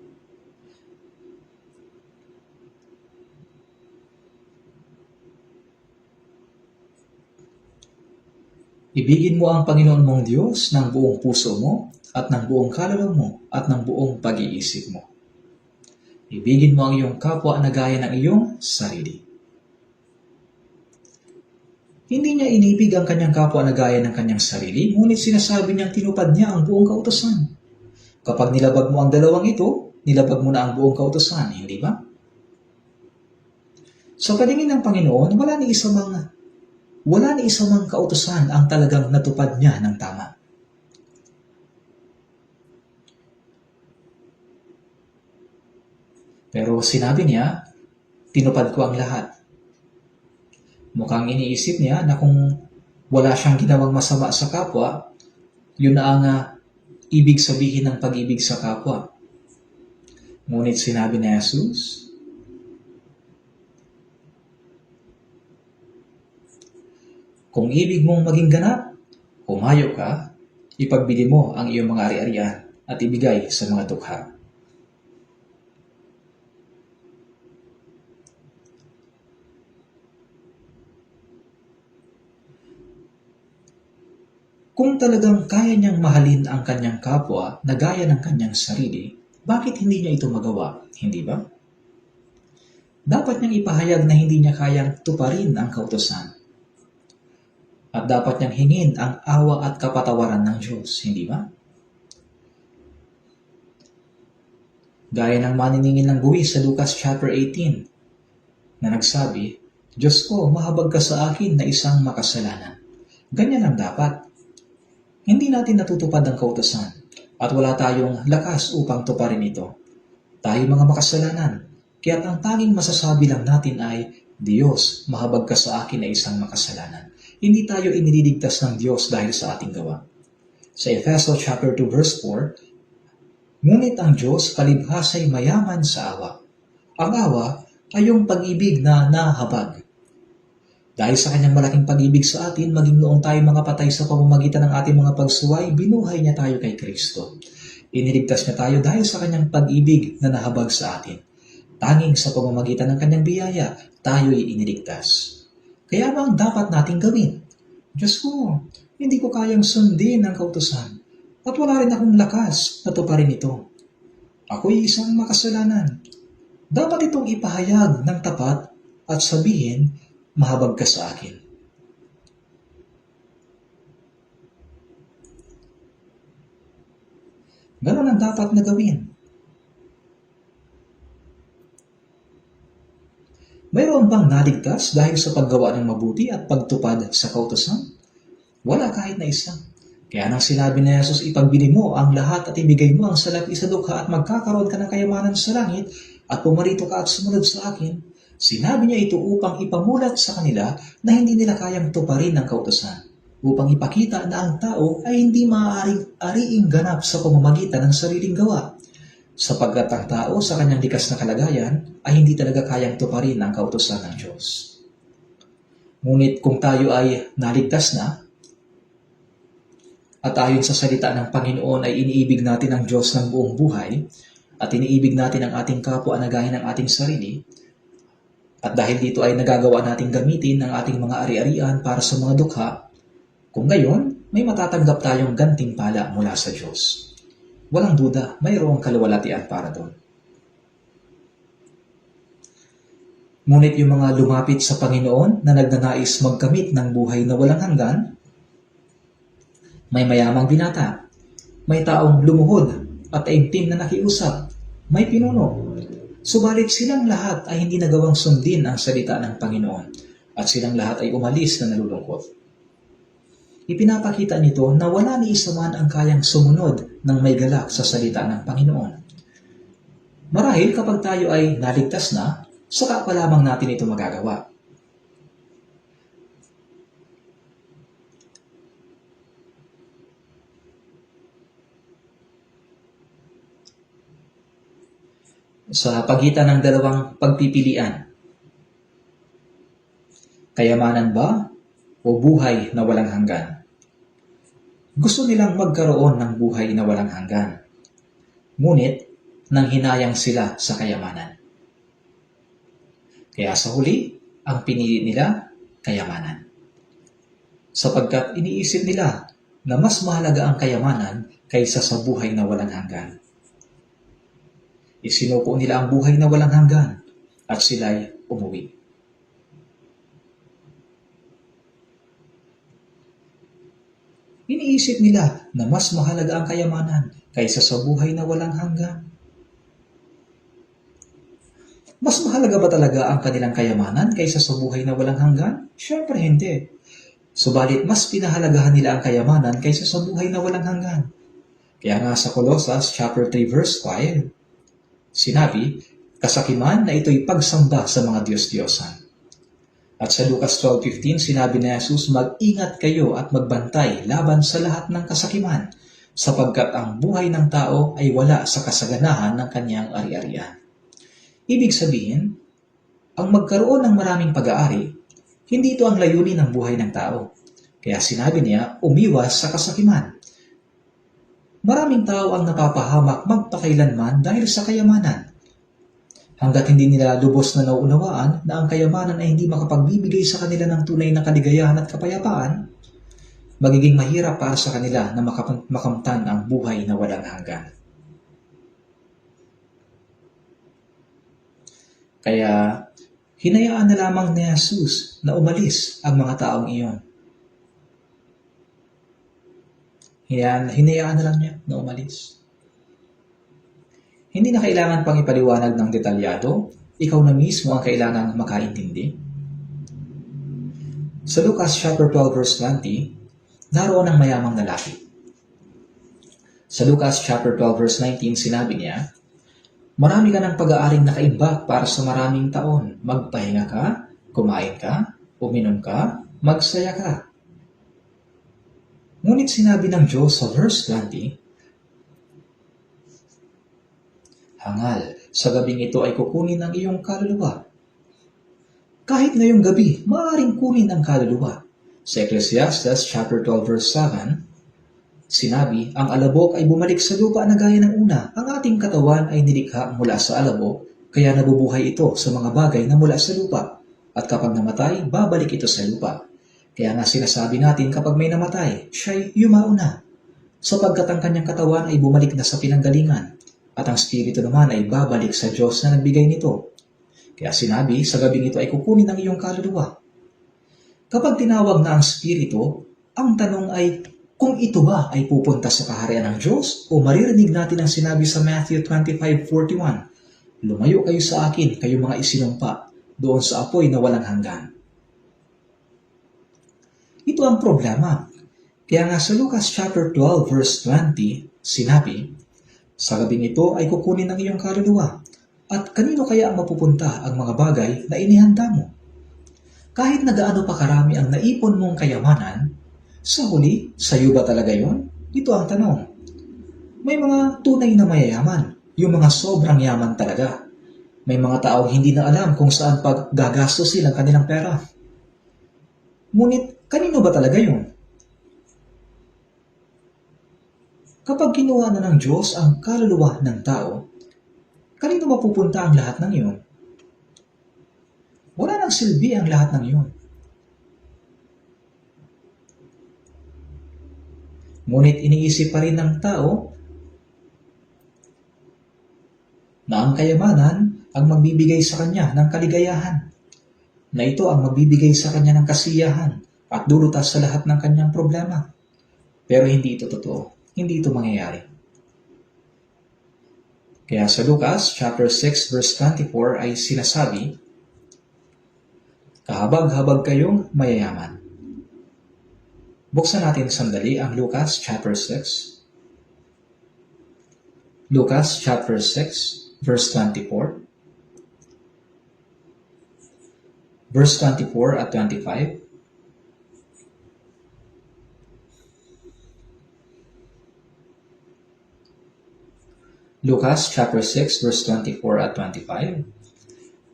Ibigin mo ang Panginoon mong Diyos ng buong puso mo at ng buong kaluluwa mo at ng buong pag-iisip mo. Ibigin mo ang iyong kapwa na gaya ng iyong sarili. Hindi niya inibig ang kanyang kapwa na gaya ng kanyang sarili, ngunit sinasabi niyang tinupad niya ang buong kautusan. Kapag nilabag mo ang dalawang ito, nilabag mo na ang buong kautusan, hindi ba? Sa paningin ng Panginoon, wala ni isa mang kautusan ang talagang natupad niya ng tama. Pero sinabi niya, tinupad ko ang lahat. Mukhang iniisip niya na kung wala siyang ginawang masama sa kapwa, yun na ang ibig sabihin ng pag-ibig sa kapwa. Ngunit sinabi ni Jesus, kung ibig mong maging ganap, humayo ka, ipagbili mo ang iyong mga ari-arian at ibigay sa mga dukha. Kung talagang kaya niyang mahalin ang kanyang kapwa na gaya ng kanyang sarili, bakit hindi niya ito magawa, hindi ba? Dapat niyang ipahayag na hindi niya kayang tuparin ang kautusan. At dapat niyang hingin ang awa at kapatawaran ng Diyos, hindi ba? Gaya ng maniningil ng buwis sa Lucas chapter 18 na nagsabi, Diyos ko, mahabag ka sa akin na isang makasalanan. Ganyan ang dapat. Hindi natin natutupad ang kautusan at wala tayong lakas upang tuparin ito. Tayo mga makasalanan, kaya't ang tanging masasabi lang natin ay, Diyos, mahabag ka sa akin na isang makasalanan. Hindi tayo iniligtas ng Diyos dahil sa ating gawa. Sa Efeso chapter 2 verse 4, ngunit ang Diyos kalibhasa'y mayaman sa awa. Ang awa ay yung pag-ibig na nahabag. Dahil sa kanyang malaking pag-ibig sa atin, maging noong tayo mga patay sa pamamagitan ng ating mga pagsuway, binuhay niya tayo kay Kristo. Iniligtas niya tayo dahil sa kanyang pag-ibig na nahabag sa atin. Tanging sa pamamagitan ng kanyang biyaya, tayo'y iniligtas. Kaya ba ang dapat nating gawin? Diyos ko, hindi ko kayang sundin ang kautusan at wala rin akong lakas na tuparin ito. Ako'y isang makasalanan. Dapat itong ipahayag ng tapat at sabihin, mahabag ka sa akin. Ganon ang dapat na gawin. Mayroon bang naligtas dahil sa paggawa ng mabuti at pagtupad sa kautusan? Wala kahit na isa. Kaya nang sinabi ni Jesus, ipagbili mo ang lahat at ibigay mo ang salapi sa dukha at magkakaroon ka ng kayamanan sa langit at pumarito ka at sumunod sa akin, sinabi niya ito upang ipamulat sa kanila na hindi nila kayang tuparin ang kautusan, upang ipakita na ang tao ay hindi maaaring ariing ganap sa pamamagitan ng sariling gawa, sapagkat ang tao sa kanyang likas na kalagayan ay hindi talaga kayang tuparin ang kautusan ng Diyos. Ngunit kung tayo ay naligtas na, at ayon sa salita ng Panginoon ay iniibig natin ang Diyos ng buong buhay, at iniibig natin ang ating kapwa na gaya ng ating sarili, at dahil dito ay nagagawa nating gamitin ang ating mga ari-arian para sa mga dukha, kung gayon, may matatanggap tayong gantimpala mula sa Diyos. Walang duda, mayroong kaluwalhatian para doon. Ngunit yung mga lumapit sa Panginoon na nagnanais magkamit ng buhay na walang hanggan, may mayamang binata, may taong lumuhod at taimtim na nakiusap, may pinuno. Subalit silang lahat ay hindi nagawang sundin ang salita ng Panginoon at silang lahat ay umalis na nalulungkot. Ipinapakita nito na wala ni isa man ang kayang sumunod ng may galak sa salita ng Panginoon. Marahil kapag tayo ay naligtas na, saka pa lamang natin ito magagawa. Sa pagitan ng dalawang pagpipilian, kayamanan ba o buhay na walang hanggan? Gusto nilang magkaroon ng buhay na walang hanggan, ngunit nang hinayang sila sa kayamanan. Kaya sa huli, ang pinili nila, kayamanan. Sapagkat iniisip nila na mas mahalaga ang kayamanan kaysa sa buhay na walang hanggan. Isinuko nila ang buhay na walang hanggan at sila'y umuwi. Iniisip nila na mas mahalaga ang kayamanan kaysa sa buhay na walang hanggan. Mas mahalaga ba talaga ang kanilang kayamanan kaysa sa buhay na walang hanggan? Siyempre hindi. Subalit mas pinahalagahan nila ang kayamanan kaysa sa buhay na walang hanggan. Kaya nga sa Colossus chapter 3 verse 5, sinabi, kasakiman na ito'y pagsamba sa mga Diyos-Diyosan. At sa Lucas 12:15, sinabi ni Jesus, mag-ingat kayo at magbantay laban sa lahat ng kasakiman, sapagkat ang buhay ng tao ay wala sa kasaganahan ng kanyang ari-arian. Ibig sabihin, ang magkaroon ng maraming pag-aari, hindi ito ang layunin ng buhay ng tao. Kaya sinabi niya, umiwas sa kasakiman. Maraming tao ang napapahamak magpakailanman dahil sa kayamanan. Hanggat hindi nila lubos na nauunawaan na ang kayamanan ay hindi makapagbibigay sa kanila ng tunay na kaligayahan at kapayapaan, magiging mahirap para sa kanila na makamtan ang buhay na walang hanggan. Kaya, hinayaan na lamang ni Jesus na umalis ang mga taong iyon. Hinayaan na lang niya na umalis. Hindi na kailangan pang ipaliwanag ng detalyado, ikaw na mismo ang kailangang makaintindi. Sa Lucas chapter 12 verse 20, naroon ang mayamang lalaki. Sa Lucas chapter 12 verse 19, sinabi niya, marami ka ng pag-aaring nakaimbak para sa maraming taon. Magpahinga ka, kumain ka, uminom ka, magsaya ka. Ngunit sinabi ng Diyos sa verse 20, hangal, sa gabing ito ay kukunin ang iyong kaluluwa. Kahit ngayong gabi, maaaring kunin ang kaluluwa. Sa Ecclesiastes chapter 12 verse 7, sinabi, ang alabok ay bumalik sa lupa na gaya ng una. Ang ating katawan ay nilikha mula sa alabok, kaya nabubuhay ito sa mga bagay na mula sa lupa. At kapag namatay, babalik ito sa lupa. Kaya nga sinasabi natin kapag may namatay, siya'y yumao na, sapagkat ang kanyang katawan ay bumalik na sa pinanggalingan. At ang spirito naman ay babalik sa Diyos na nagbigay nito. Kaya sinabi, sa gabing ito ay kukunin ang iyong kaluluwa. Kapag tinawag na ang spirito, ang tanong ay, kung ito ba ay pupunta sa kaharian ng Diyos o maririnig natin ang sinabi sa Matthew 25:41, lumayo kayo sa akin, kayo mga isinumpa, doon sa apoy na walang hanggan. Ito ang problema. Kaya nga sa Lucas chapter 12 verse 20, sinabi, sa gabing ito ay kukunin ang iyong kaluluwa. At kanino kaya ang mapupunta ang mga bagay na inihanda mo? Kahit na gaano pa karami ang naipon mong kayamanan, sa huli, sa'yo ba talaga yon? Ito ang tanong. May mga tunay na mayayaman, yung mga sobrang yaman talaga. May mga taong hindi na alam kung saan paggagastusin ang kanilang pera. Ngunit, kanino ba talaga yon? Kapag kinuha na ng Diyos ang kaluluwa ng tao, kanino mapupunta ang lahat ng iyon? Wala nang silbi ang lahat ng iyon. Ngunit iniisip pa rin ng tao na ang kayamanan ang magbibigay sa kanya ng kaligayahan, na ito ang magbibigay sa kanya ng kasiyahan at dulutas sa lahat ng kanyang problema. Pero hindi ito totoo. Hindi ito mangyayari. Kaya sa Lucas chapter 6 verse 24 ay sinasabi, kahabag-habag kayong mayayaman. Buksan natin sandali ang Lucas chapter 6. Lucas chapter 6 verse 24. Verse 24 at 25. Lucas chapter 6 verse 24 at 25.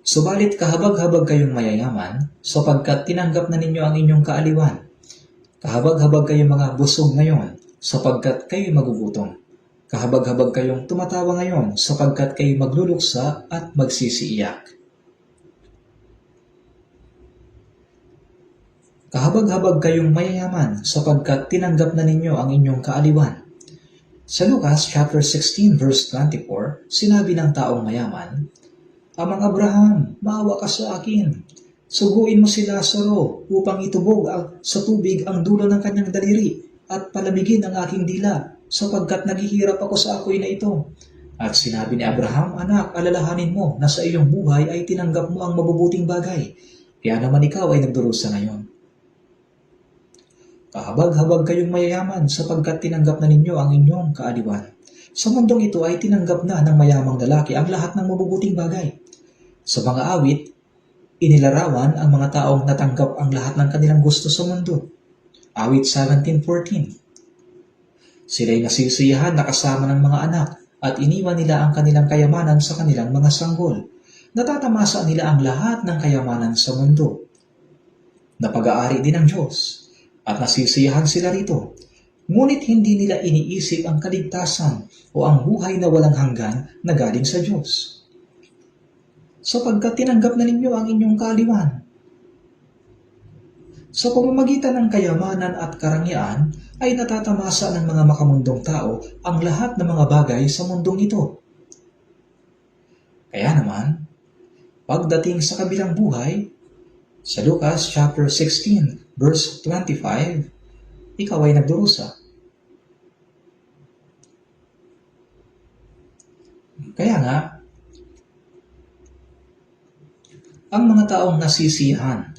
Subalit kahabag-habag kayong mayayaman, sapagkat tinanggap na ninyo ang inyong kaaliwan. Kahabag-habag kayong mga busog ngayon, sapagkat kayo magugutom. Kahabag-habag kayong tumatawa ngayon, sapagkat kayo magluluksa at magsisiiyak. Kahabag-habag kayong mayayaman, sapagkat tinanggap na ninyo ang inyong kaaliwan. Sa Lucas chapter 16 verse 24, sinabi ng taong mayaman, Amang Abraham, maawa ka sa akin. Suguin mo si Lazaro upang itubog sa tubig ang dulo ng kanyang daliri at palamigin ang aking dila, sapagkat naghihirap ako sa apoy na ito. At sinabi ni Abraham, Anak, alalahanin mo na sa iyong buhay ay tinanggap mo ang mabubuting bagay, kaya naman ikaw ay nagdurusa ngayon. Kahabag-habag kayong mayayaman sapagkat tinanggap na ninyo ang inyong kaaliwan. Sa mundong ito ay tinanggap na ng mayamang lalaki ang lahat ng mabubuting bagay. Sa mga awit, Inilarawan ang mga taong natanggap ang lahat ng kanilang gusto sa mundo. Awit 17:14. Sila'y nasisiyahan na kasama ng mga anak at iniwan nila ang kanilang kayamanan sa kanilang mga sanggol. Natatamasa nila ang lahat ng kayamanan sa mundo. Napag-aari din ng Diyos at nasisiyahan sila rito. Ngunit hindi nila iniisip ang kaligtasan o ang buhay na walang hanggan na galing sa Diyos. Sapagkat tinanggap na ninyo ang inyong kaaliwan. Sa pamamagitan ng kayamanan at karangyaan ay natatamasa ng mga makamundong tao ang lahat ng mga bagay sa mundong ito. Kaya naman, pagdating sa kabilang buhay, sa Lucas chapter 16 verse 25, ikaw ay nagdurusa. Kaya nga, ang mga taong nasisiyahan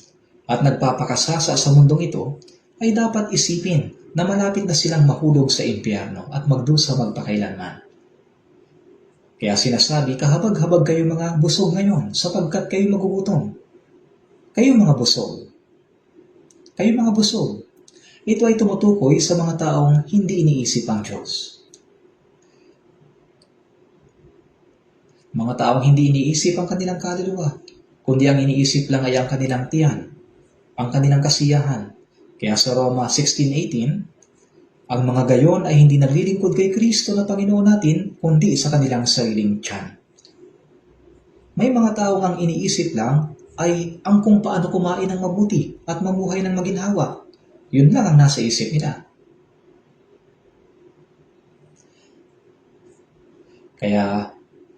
at nagpapakasasa sa mundong ito ay dapat isipin na malapit na silang mahulog sa impyerno at magdusa magpakailanman. Kaya sinasabi, kahabag-habag kayo mga busog ngayon sapagkat kayo magugutom. Kayo mga busog. Kayo mga busog. Ito ay tumutukoy sa mga taong hindi iniisip ang Diyos. Mga taong hindi iniisip ang kanilang kaluluwa, kundi ang iniisip lang ay ang kanilang tiyan, ang kanilang kasiyahan. Kaya sa Roma 16:18, ang mga gayon ay hindi naglilingkod kay Kristo na Panginoon natin, kundi sa kanilang sariling tiyan. May mga taong ang iniisip lang ay ang kung paano kumain ng mabuti at mamuhay ng maginhawa. Yun lang ang nasa isip nila. Kaya,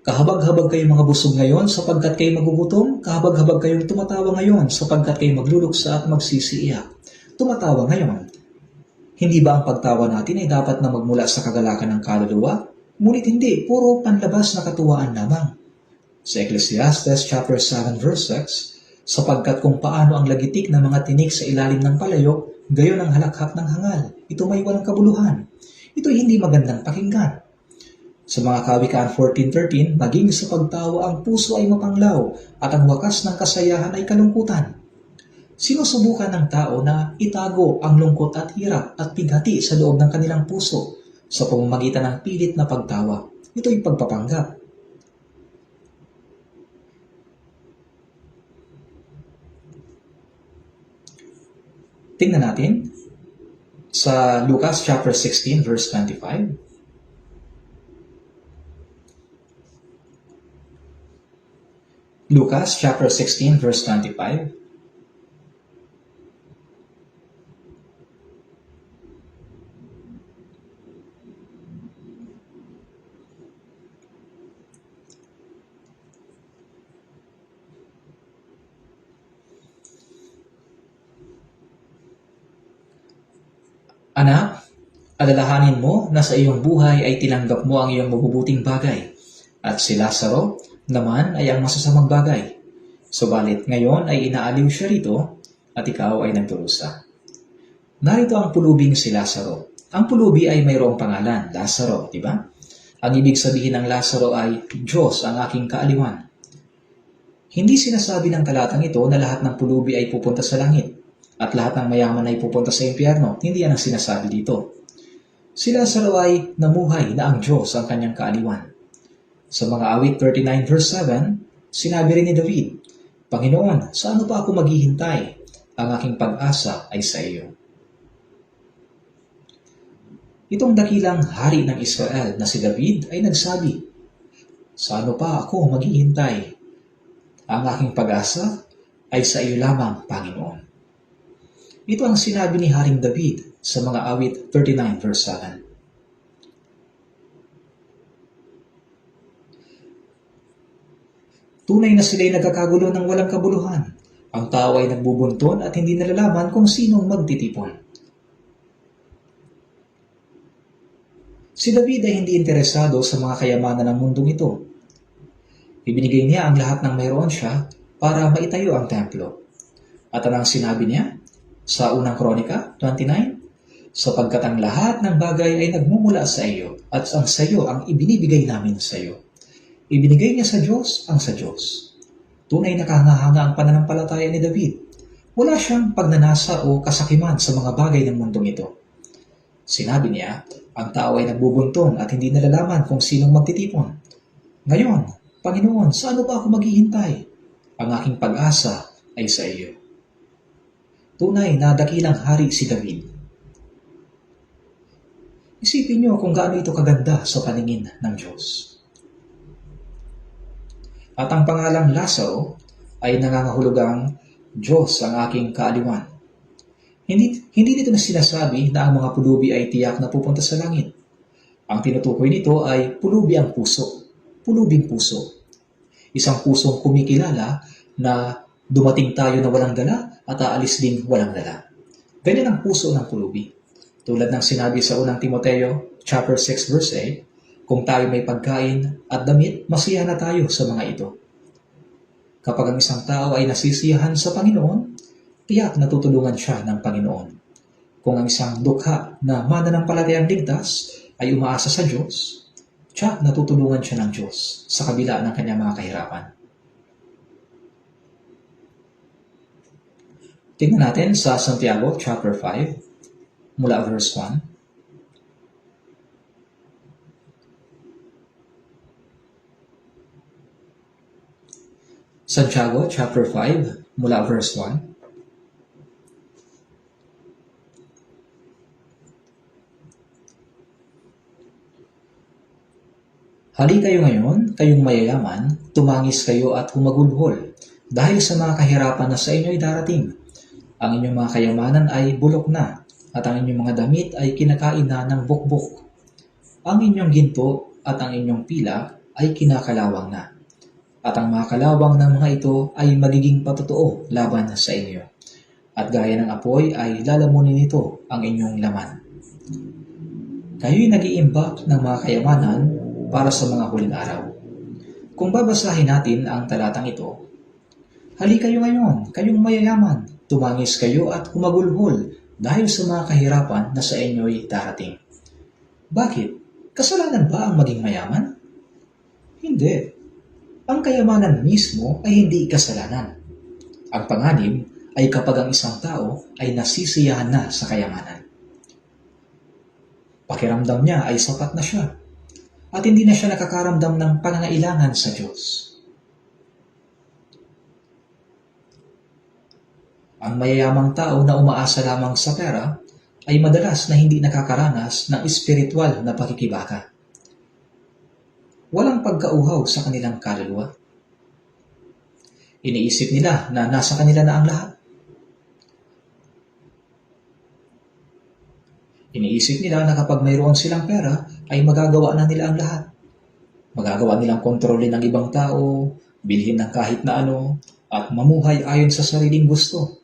kahabag-habag kayong mga busog ngayon sapagkat kayo magugutom, kahabag-habag kayong tumatawa ngayon sapagkat kayo magluluksa at magsisiiyak. Tumatawa ngayon. Hindi ba ang pagtawa natin ay dapat na magmula sa kagalakan ng kaluluwa? Ngunit hindi, puro panlabas na katuwaan lamang. Sa Ecclesiastes chapter 7 verse 6, sapagkat kung paano ang lagitik ng mga tinik sa ilalim ng palayok, gayon ang halakhak ng hangal. Ito may walang kabuluhan. Ito hindi magandang pakinggan. Sa mga Kawikaan 14:13, maging sa pagtawa ang puso ay mapanglaw at ang wakas ng kasayahan ay kalungkutan. Sinusubukan ng tao na itago ang lungkot at hirap at bighati sa loob ng kanilang puso sa pamamagitan ng pilit na pagtawa. Ito ay pagpapanggap. Tingnan natin sa Lucas chapter 16 verse 25. Lucas chapter 16 verse 25. Anak, alalahanin mo na sa iyong buhay ay tinanggap mo ang iyong mabubuting bagay, at si Lazaro naman ay ang masasamang bagay. Subalit ngayon ay inaaliw siya rito at ikaw ay nagdurusa. Narito ang pulubing si Lazaro. Ang pulubi ay mayroong pangalan, Lazaro, di ba? Ang ibig sabihin ng Lazaro ay, Diyos ang aking kaaliwan. Hindi sinasabi ng talatang ito na lahat ng pulubi ay pupunta sa langit at lahat ng mayaman ay pupunta sa impyerno. Hindi yan ang sinasabi dito. Si Lazaro ay namuhay na ang Diyos ang kanyang kaaliwan. Sa mga awit 39 verse 7, sinabi rin ni David, Panginoon, sa ano pa ako maghihintay? Ang aking pag-asa ay sa iyo. Itong dakilang hari ng Israel na si David ay nagsabi, Sa ano pa ako maghihintay? Ang aking pag-asa ay sa iyo lamang, Panginoon. Ito ang sinabi ni Haring David sa mga awit 39 verse 7. Tunay na sila'y nagkakagulo ng walang kabuluhan. Ang tao ay nagbubunton at hindi nalalaman kung sinong magtitipon. Si David ay hindi interesado sa mga kayamanan ng mundong ito. Ibinigay niya ang lahat ng mayroon siya para maitayo ang templo. At anong sinabi niya? Sa unang Kronika 29, sapagkat ang lahat ng bagay ay nagmumula sa iyo at ang sa iyo ang ibinibigay namin sa iyo. Ibinigay niya sa Diyos ang sa Diyos. Tunay na kahanga-hanga ang pananampalataya ni David. Wala siyang pagnanasa o kasakiman sa mga bagay ng mundong ito. Sinabi niya, ang tao ay nagbubunton at hindi nalalaman kung sinong magtitipon. Ngayon, Panginoon, saan ba ako maghihintay? Ang aking pag-asa ay sa iyo. Tunay na dakilang hari si David. Isipin niyo kung gaano ito kaganda sa paningin ng Diyos. At ang pangalang Lazaro ay nangangahulugang Diyos ang aking kaaliwan. Hindi nito na sinasabi na ang mga pulubi ay tiyak na pupunta sa langit. Ang tinutukoy nito ay pulubi ang puso, pulubing puso. Isang pusong kumikilala na dumating tayo na walang dala at aalis din walang dala. Ganyan ang puso ng pulubi. Tulad ng sinabi sa unang Timoteo, chapter 6, verse 8, kung tayo may pagkain at damit, masiyahan na tayo sa mga ito. Kapag ang isang tao ay nasisiyahan sa Panginoon, tiyak natutulungan siya ng Panginoon. Kung ang isang dukha na mananampalatayang ligtas ay umaasa sa Diyos, tiyak natutulungan siya ng Diyos sa kabila ng kanyang mga kahirapan. Tingnan natin sa Santiago chapter 5, mula verse 1. Santiago chapter 5, mula verse 1. Hali kayo ngayon, kayong mayayaman, tumangis kayo at humagulhol, dahil sa mga kahirapan na sa inyo ay darating. Ang inyong mga kayamanan ay bulok na, at ang inyong mga damit ay kinakain na ng bukbok. Ang inyong ginto at ang inyong pilak ay kinakalawang na. At ang mga kalawang ng mga ito ay magiging patotoo laban sa inyo. At gaya ng apoy ay lalamunin nito ang inyong laman. Kayo'y nag-iimbak ng mga kayamanan para sa mga huling araw. Kung babasahin natin ang talatang ito, hali kayo ngayon, kayong mayayaman, tumangis kayo at humagulhol dahil sa mga kahirapan na sa inyo'y darating. Bakit? Kasalanan ba ang maging mayaman? Hindi. Ang kayamanan mismo ay hindi kasalanan. Ang panganib ay kapag ang isang tao ay nasisiyahan na sa kayamanan. Pakiramdam niya ay sapat na siya at hindi na siya nakakaramdam ng pangangailangan sa Diyos. Ang mayayamang tao na umaasa lamang sa pera ay madalas na hindi nakakaranas ng espiritual na pakikibaka. Walang pagkauhaw sa kanilang kaluluwa. Iniisip nila na nasa kanila na ang lahat. Iniisip nila na kapag mayroon silang pera, ay magagawa na nila ang lahat. Magagawa nilang kontrolin ng ibang tao, bilhin ng kahit na ano, at mamuhay ayon sa sariling gusto.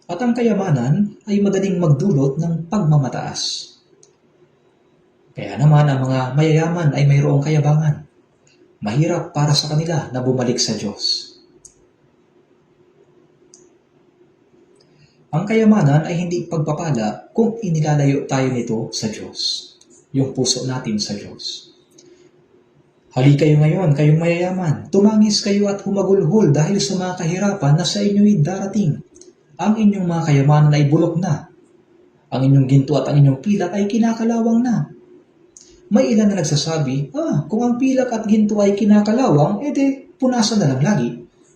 At ang kayamanan ay madaling magdulot ng pagmamataas. Kaya naman ang mga mayayaman ay mayroong kayabangan. Mahirap para sa kanila na bumalik sa Diyos. Ang kayamanan ay hindi pagpapala kung inilalayo tayo nito sa Diyos. Yung puso natin sa Diyos. Hali kayo ngayon, kayong mayayaman. Tumangis kayo at humagulhol dahil sa mga kahirapan na sa inyo'y darating. Ang inyong mga kayamanan ay bulok na. Ang inyong ginto at ang inyong pilak ay kinakalawang na. May ilan na nagsasabi, kung ang pilak at ginto ay kinakalawang, edi punasan na lang lagi.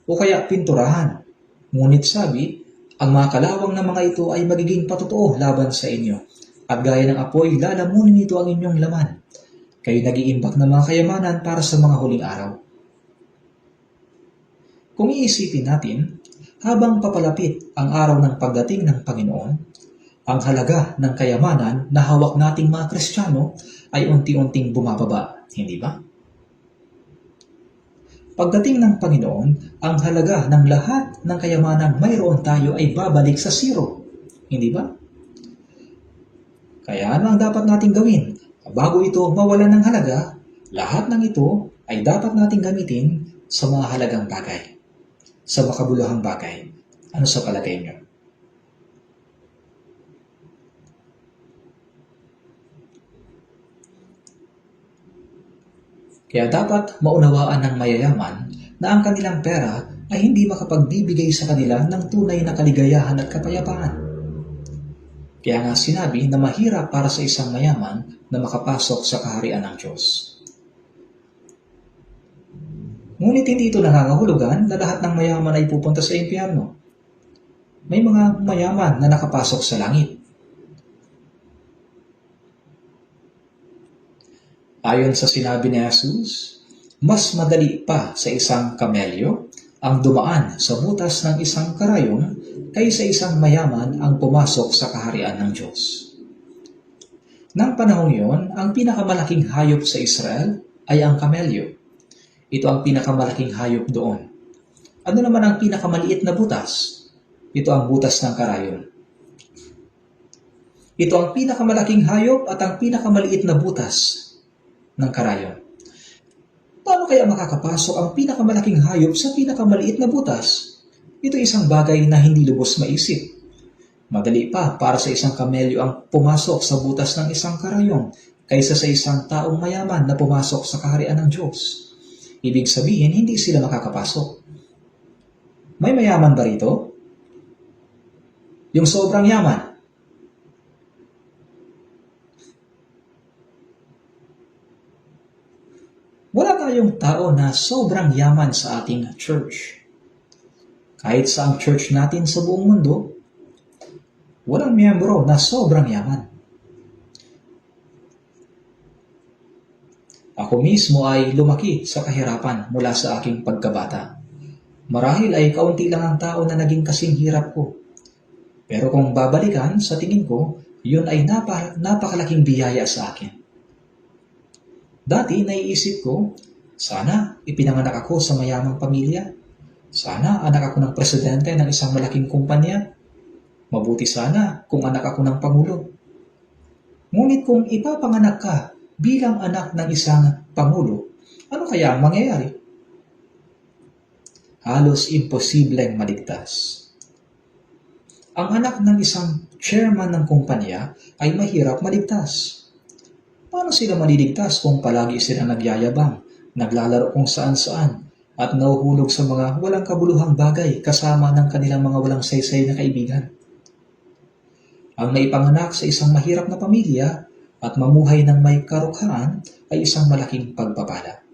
O kaya pinturahan. Ngunit sabi, ang mga kalawang na mga ito ay magiging patotoo laban sa inyo. At gaya ng apoy, lalamunin nito ang inyong laman. Kayo nag-iimbak ng mga kayamanan para sa mga huling araw. Kung iisipin natin, habang papalapit ang araw ng pagdating ng Panginoon, ang halaga ng kayamanan na hawak nating mga Kristiyano ay unti-unting bumababa, hindi ba? Pagdating ng Panginoon, ang halaga ng lahat ng kayamanang mayroon tayo ay babalik sa zero. Hindi ba? Kaya ano ang dapat nating gawin? Bago ito mawalan ng halaga, lahat ng ito ay dapat nating gamitin sa mga halagang bagay. Sa makabuluhang bagay. Ano sa palagay niyo? Kaya dapat maunawaan ng mayayaman na ang kanilang pera ay hindi makapagbibigay sa kanila ng tunay na kaligayahan at kapayapaan. Kaya nga sinabi na mahirap para sa isang mayaman na makapasok sa kaharian ng Diyos. Ngunit hindi ito nangangahulugan na lahat ng mayaman ay pupunta sa impyerno. May mga mayaman na nakapasok sa langit. Ayon sa sinabi ni Jesus, mas madali pa sa isang kamelyo ang dumaan sa butas ng isang karayon kaysa isang mayaman ang pumasok sa kaharian ng Diyos. Nang panahong yon, ang pinakamalaking hayop sa Israel ay ang kamelyo. Ito ang pinakamalaking hayop doon. Ano naman ang pinakamaliit na butas? Ito ang butas ng karayon. Ito ang pinakamalaking hayop at ang pinakamaliit na butas ng karayon. Paano kaya makakapasok ang pinakamalaking hayop sa pinakamaliit na butas? Ito isang bagay na hindi lubos maisip. Madali pa para sa isang kamelyo ang pumasok sa butas ng isang karayon kaysa sa isang taong mayaman na pumasok sa kaharian ng Diyos. Ibig sabihin, hindi sila makakapasok. May mayaman ba rito? Yung sobrang yaman. Wala tayong tao na sobrang yaman sa ating church. Kahit sa ang church natin sa buong mundo, walang miyembro na sobrang yaman. Ako mismo ay lumaki sa kahirapan mula sa aking pagkabata. Marahil ay kaunti lang ang tao na naging kasing hirap ko. Pero kung babalikan, sa tingin ko, yun ay napakalaking biyaya sa akin. Dati naiisip ko, sana ipinanganak ako sa mayamang pamilya. Sana anak ako ng presidente ng isang malaking kumpanya. Mabuti sana kung anak ako ng pangulo. Ngunit kung ipapanganak ka bilang anak ng isang pangulo, ano kaya ang mangyayari? Halos imposibleng maligtas. Ang anak ng isang chairman ng kumpanya ay mahirap maligtas. Paano sila maliligtas kung palagi silang nagyayabang, naglalaro kung saan-saan, at nahuhulog sa mga walang kabuluhang bagay kasama ng kanilang mga walang saysay na kaibigan? Ang naipanganak sa isang mahirap na pamilya at mamuhay ng may karukhaan ay isang malaking pagpapala.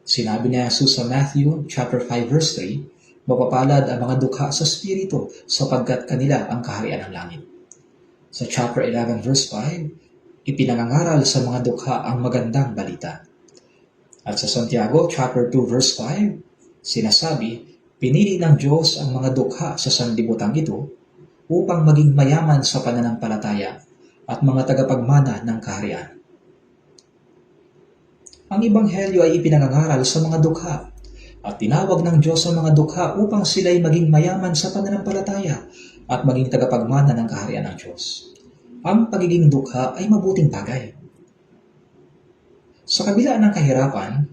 Sinabi ni Jesus sa Matthew chapter 5 verse 3, mapapalad ang mga dukha sa spirito sapagkat kanila ang kaharian ng langit. Sa chapter 11 verse 5, ipinangangaral sa mga dukha ang magandang balita. At sa Santiago chapter 2 verse 5, sinasabi, pinili ng Diyos ang mga dukha sa sanlibutan ito upang maging mayaman sa pananampalataya at mga tagapagmana ng kaharian. Ang Ebanghelyo ay ipinangangaral sa mga dukha at tinawag ng Diyos ang mga dukha upang sila'y maging mayaman sa pananampalataya at maging tagapagmana ng kaharian ng Diyos. Ang pagiging dukha ay mabuting bagay. Sa kabila ng kahirapan,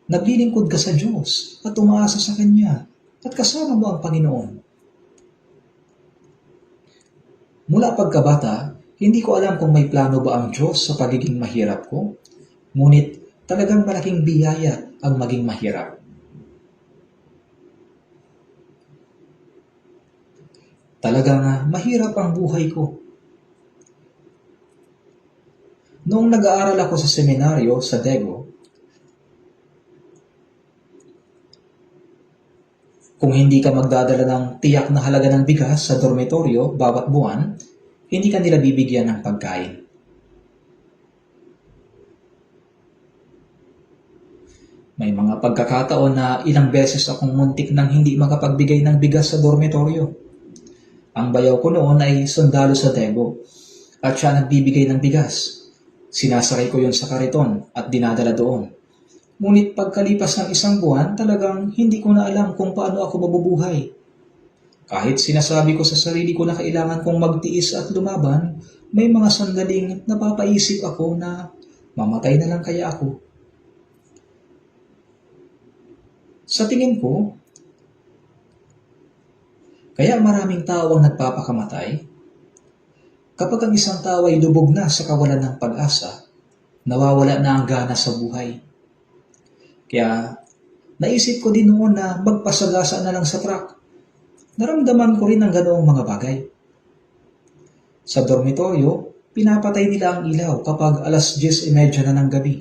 naglilingkod ka sa Diyos at umaasa sa Kanya at kasama mo ang Panginoon. Mula pagkabata, hindi ko alam kung may plano ba ang Diyos sa pagiging mahirap ko, ngunit talagang malaking biyaya ang maging mahirap. Talagang mahirap ang buhay ko. Noong nag-aaral ako sa seminaryo sa Daegu, kung hindi ka magdadala ng tiyak na halaga ng bigas sa dormitoryo bawat buwan, hindi ka nila bibigyan ng pagkain. May mga pagkakataon na ilang beses akong muntik nang hindi makapagbigay ng bigas sa dormitoryo. Ang bayaw ko noon ay sundalo sa Daegu at siya nagbibigay ng bigas. Sinasakay ko yun sa kariton at dinadala doon. Ngunit pagkalipas ng isang buwan, talagang hindi ko na alam kung paano ako mabubuhay. Kahit sinasabi ko sa sarili ko na kailangan kong magtiis at lumaban, may mga sandaling napapaisip ako na mamatay na lang kaya ako. Sa tingin ko, kaya maraming tao ang nagpapakamatay. Kapag ang isang tao ay lubog na sa kawalan ng pag-asa, nawawala na ang gana sa buhay. Kaya Naisip ko din noon na magpasagasa na lang sa truck. Naramdaman ko rin ang ganoong mga bagay. Sa dormitoryo, pinapatay nila ang ilaw kapag 10:30 na ng gabi.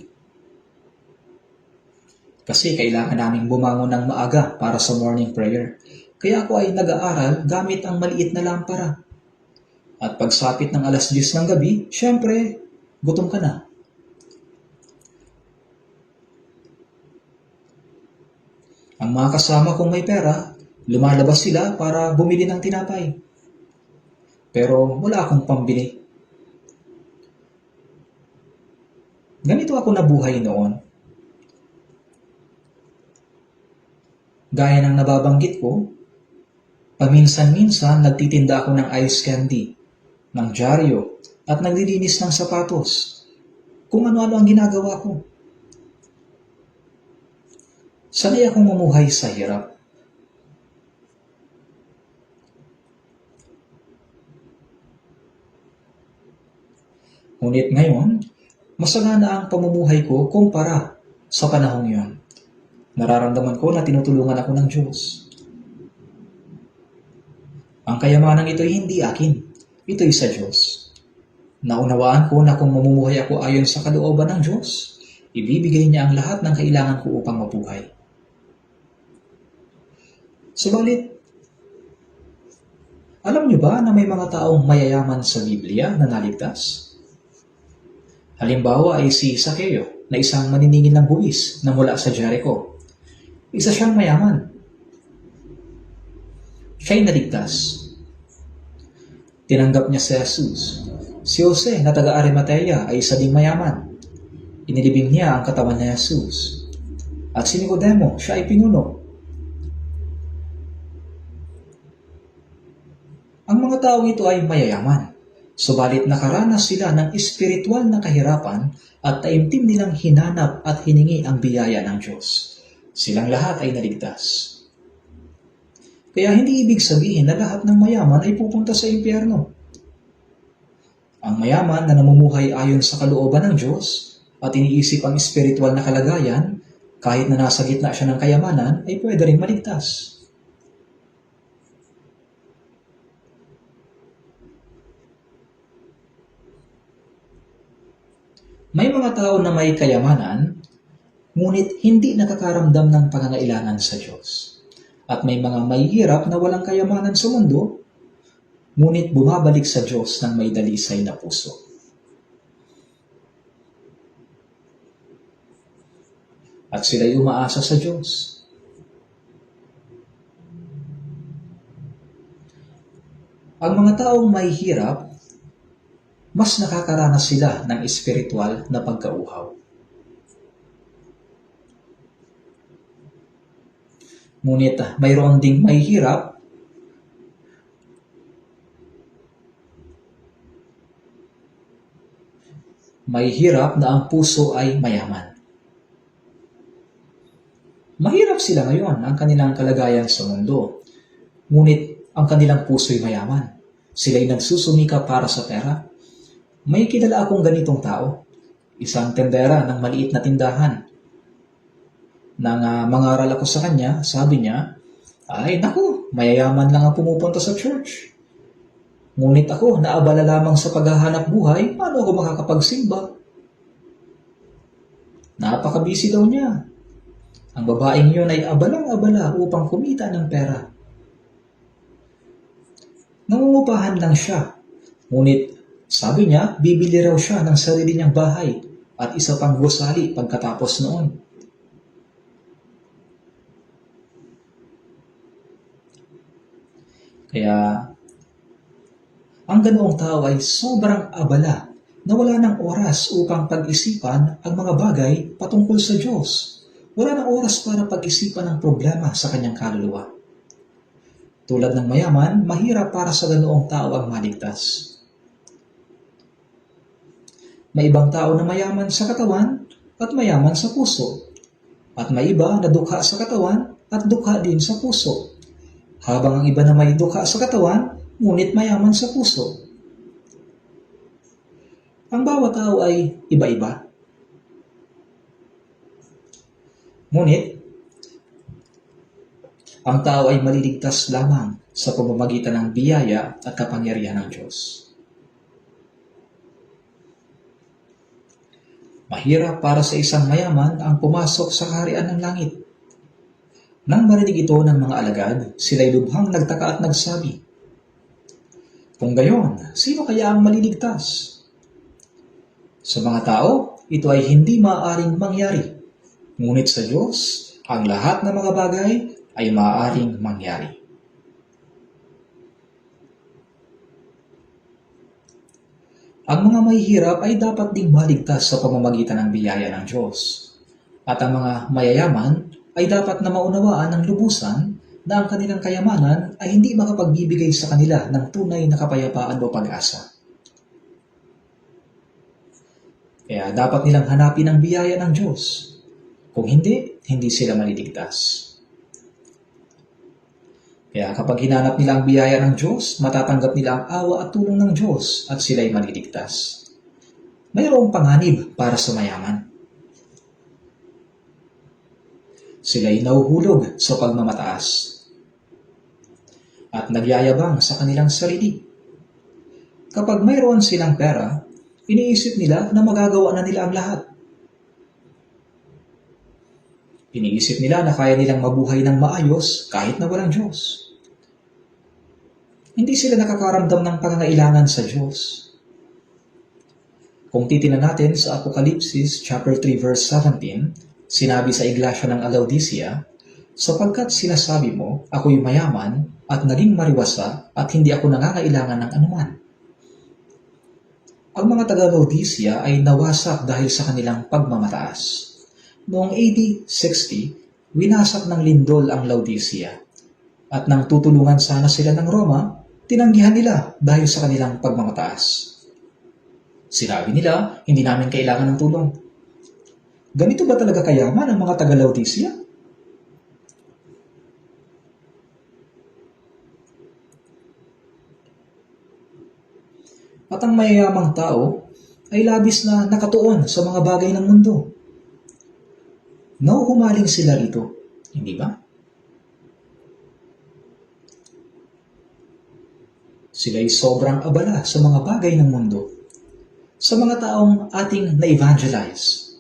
Kasi kailangan naming bumangon ng maaga para sa morning prayer. Kaya ako ay nag-aaral gamit ang maliit na lampara. At pagsapit ng 10:00 ng gabi, syempre, gutom ka na. Ang mga kasama kong may pera, lumalabas sila para bumili ng tinapay. Pero wala akong pambili. Ganito ako nabuhay noon. Gaya ng nababanggit ko, paminsan-minsan nagtitinda ako ng ice candy, ng dyaryo, at naglilinis ng sapatos. Kung ano-ano ang ginagawa ko. Sanay akong mamuhay sa hirap. Ngunit ngayon, masagana ang pamumuhay ko kumpara sa panahong yon. Nararamdaman ko na tinutulungan ako ng Diyos. Ang kayamanang ito'y hindi akin. Ito'y sa Diyos. Naunawaan ko na kung mamumuhay ako ayon sa kalooban ng Diyos, ibibigay niya ang lahat ng kailangan ko upang mabuhay. Subalit, alam niyo ba na may mga taong mayayaman sa Biblia na naligtas? Halimbawa ay si Zaccheo na isang maniningil ng buwis na mula sa Jericho. Isa siyang mayaman. Siya'y naligtas. Tinanggap niya si Jesus. Si Jose na taga-Arimatea ay isa ding mayaman. Inilibing niya ang katawan ni Jesus. At si Nicodemo, siya ay pinuno. Ang mga taong ito ay mayayaman, subalit nakaranas sila ng espiritual na kahirapan at taimtim nilang hinanap at hiningi ang biyaya ng Diyos. Silang lahat ay naligtas. Kaya hindi ibig sabihin na lahat ng mayaman ay pupunta sa impyerno. Ang mayaman na namumuhay ayon sa kalooban ng Diyos at iniisip ang espiritual na kalagayan, kahit na nasa gitna siya ng kayamanan, ay pwede rin maligtas. May mga tao na may kayamanan, ngunit hindi nakakaramdam ng pangangailangan sa Diyos. At may mga mahihirap na walang kayamanan sa mundo, ngunit bumabalik sa Diyos ng may dalisay na puso. At sila'y umaasa sa Diyos. Ang mga taong may hirap, mas nakakaranas sila ng espiritual na pagkauhaw. Ngunit mayroon ding may hirap na ang puso ay mayaman. Mahirap sila ngayon ang kanilang kalagayan sa mundo, ngunit ang kanilang puso ay mayaman. Sila'y nagsusumika para sa pera. May kilala akong ganitong tao, isang tendera ng maliit na tindahan. Nang mangaral ako sa kanya, sabi niya, ay naku, mayayaman lang ang pumupunta sa church. Ngunit ako, naabala lamang sa paghahanap buhay, paano ako makakapagsimba? Napaka-busy daw niya. Ang babaeng yun ay abalang-abala upang kumita ng pera. Nangungupahan lang siya, ngunit sabi niya, bibili raw siya ng sarili niyang bahay at isa pang gusali pagkatapos noon. Kaya, ang ganoong tao ay sobrang abala na wala ng oras upang pag-isipan ang mga bagay patungkol sa Diyos. Wala ng oras para pag-isipan ang problema sa kanyang kaluluwa. Tulad ng mayaman, mahirap para sa ganoong tao ang maligtas. May ibang tao na mayaman sa katawan at mayaman sa puso. At may iba na dukha sa katawan at dukha din sa puso. Habang ang iba na may dukha sa katawan, ngunit mayaman sa puso. Ang bawat tao ay iba-iba. Ngunit, Ang tao ay maliligtas lamang sa pamamagitan ng biyaya at kapangyarihan ng Diyos. Mahirap para sa isang mayaman ang pumasok sa kaharian ng langit. Nang marinig ito ng mga alagad, sila'y lubhang nagtaka at nagsabi, "Kung gayon, sino kaya ang maliligtas?" Sa mga tao, ito ay hindi maaaring mangyari. Ngunit sa Diyos, ang lahat ng mga bagay ay maaaring mangyari. Ang mga mahihirap ay dapat ding maligtas sa pamamagitan ng biyaya ng Diyos. At ang mga mayayaman ay dapat na maunawaan ng lubusan na ang kanilang kayamanan ay hindi makapagbibigay sa kanila ng tunay na kapayapaan o pag-asa. Kaya dapat nilang hanapin ang biyaya ng Diyos. Kung hindi, hindi sila maliligtas. Kaya kapag hinanap nila ang biyaya ng Diyos, matatanggap nila ang awa at tulong ng Diyos at sila'y maliligtas. Mayroong panganib para sa mayaman. Sila'y nahuhulog sa pagmamataas at nagyayabang sa kanilang sarili. Kapag mayroon silang pera, iniisip nila na magagawa na nila ang lahat. Iniisip nila na kaya nilang mabuhay ng maayos kahit na walang Diyos. Hindi sila nakakaramdam ng pangangailangan sa Diyos. Kung titingnan natin sa Apokalipsis chapter 3 verse 17, sinabi sa iglesia ng Laodicea, "Sapagkat sinasabi mo, ako'y mayaman at naging mariwasa at hindi ako nangangailangan ng anuman." Ang mga taga-Laodicea ay nawasak dahil sa kanilang pagmamataas. Noong AD 60, winasak ng lindol ang Laodicea. At nang tutulungan sana sila ng Roma, tinanggihan nila dahil sa kanilang pagmamataas. Sinabi nila, hindi namin kailangan ng tulong. Ganito ba talaga kayaman ang mga taga-Laodicea? At ang mayayamang tao ay labis na nakatuon sa mga bagay ng mundo. Nauhumaling sila rito, hindi ba? Sila'y sobrang abala sa mga bagay ng mundo. Sa mga taong ating na-evangelize.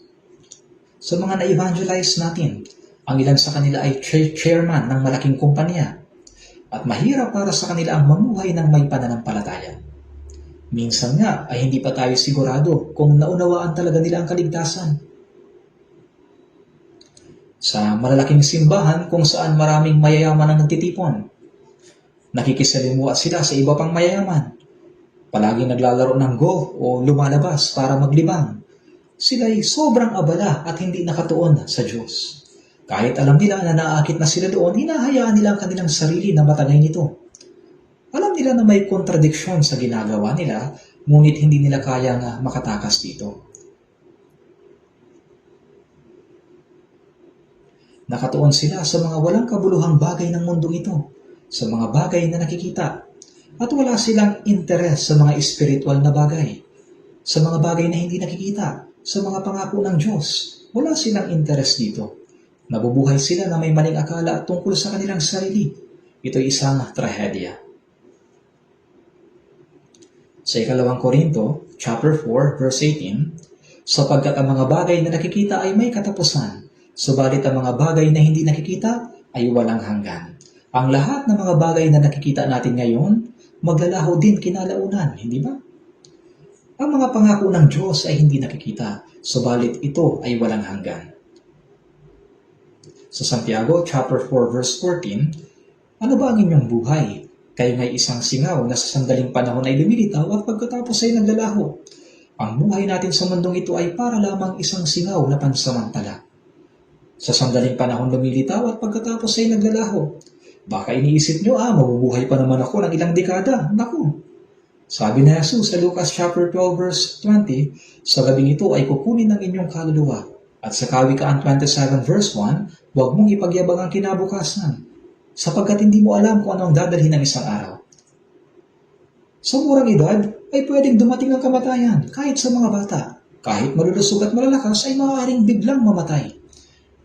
Sa mga na-evangelize natin, ang ilan sa kanila ay chairman ng malaking kumpanya at mahirap para sa kanila ang mamuhay ng may pananampalataya. Minsan nga ay hindi pa tayo sigurado kung naunawaan talaga nila ang kaligtasan. Sa malalaking simbahan kung saan maraming mayayaman ang nagtitipon, nakikisalimuha sila sa iba pang mayayaman. Palaging naglalaro ng golf o lumalabas para maglibang. Sila'y sobrang abala at hindi nakatuon sa Diyos. Kahit alam nila na naaakit na sila doon, hinahayaan nila ang kanilang sarili na matagay nito. Alam nila na may kontradiksyon sa ginagawa nila, ngunit hindi nila kayang makatakas dito. Nakatuon sila sa mga walang kabuluhang bagay ng mundong ito, sa mga bagay na nakikita, at wala silang interes sa mga espiritual na bagay, sa mga bagay na hindi nakikita, sa mga pangako ng Diyos. Wala silang interes dito. Nabubuhay sila na may maling akala tungkol sa kanilang sarili. Ito'y isang trahedya. Sa 2 Korinto, chapter 4, verse 18, "Sapagkat ang mga bagay na nakikita ay may katapusan, subalit ang mga bagay na hindi nakikita ay walang hanggan." Ang lahat ng mga bagay na nakikita natin ngayon, maglalaho din kinalaunan, hindi ba? Ang mga pangako ng Diyos ay hindi nakikita, subalit ito ay walang hanggan. Sa Santiago, chapter 4, verse 14, "Ano ba ang inyong buhay? Kayo nga'y isang singaw na sa sandaling panahon ay lumilitaw at pagkatapos ay naglalaho. Ang buhay natin sa mundong ito ay para lamang isang singaw na pansamantala. Sa sandaling panahon lumilitaw at pagkatapos ay naglalaho. Baka iniisip nyo, mabubuhay pa naman ako ng ilang dekada. Naku! Sabi na Jesus sa Lucas chapter 12 verse 20, "Sa gabing ito ay kukunin ng inyong kaluluwa." At sa Kawikaan 27 verse 1, "Huwag mong ipagyabang ang kinabukasan, sapagkat hindi mo alam kung ano ang dadalhin ng isang araw." Sa murang edad ay pwedeng dumating ang kamatayan kahit sa mga bata. Kahit malulusog at malalakas ay maaaring biglang mamatay.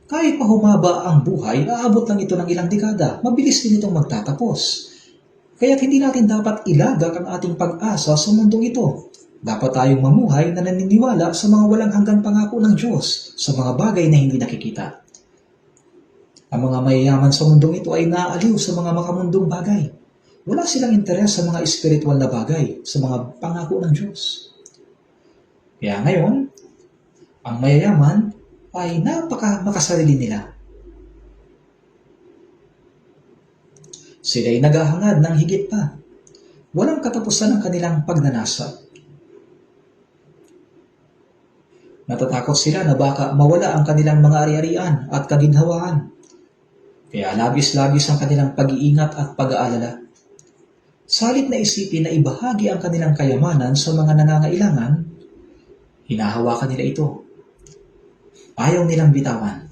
Kahit pa humaba ang buhay, aabot lang ito ng ilang dekada. Mabilis din itong magtatapos. Kaya't hindi natin dapat ilagak ang ating pag-asa sa mundong ito. Dapat tayong mamuhay na naniniwala sa mga walang hanggang pangako ng Diyos, sa mga bagay na hindi nakikita. Ang mga mayayaman sa mundong ito ay naaaliw sa mga makamundong bagay. Wala silang interes sa mga espiritual na bagay, sa mga pangako ng Diyos. Kaya ngayon, ang mayayaman ay makasarili nila. Sila'y naghahangad ng higit pa. Walang katapusan ang kanilang pagnanasa. Natatakot sila na baka mawala ang kanilang mga ari-arian at kaginhawaan. Kaya labis-labis ang kanilang pag-iingat at pag-aalala. Salit na isipin na ibahagi ang kanilang kayamanan sa mga nangangailangan, hinahawakan nila ito. Ayaw nilang bitawan.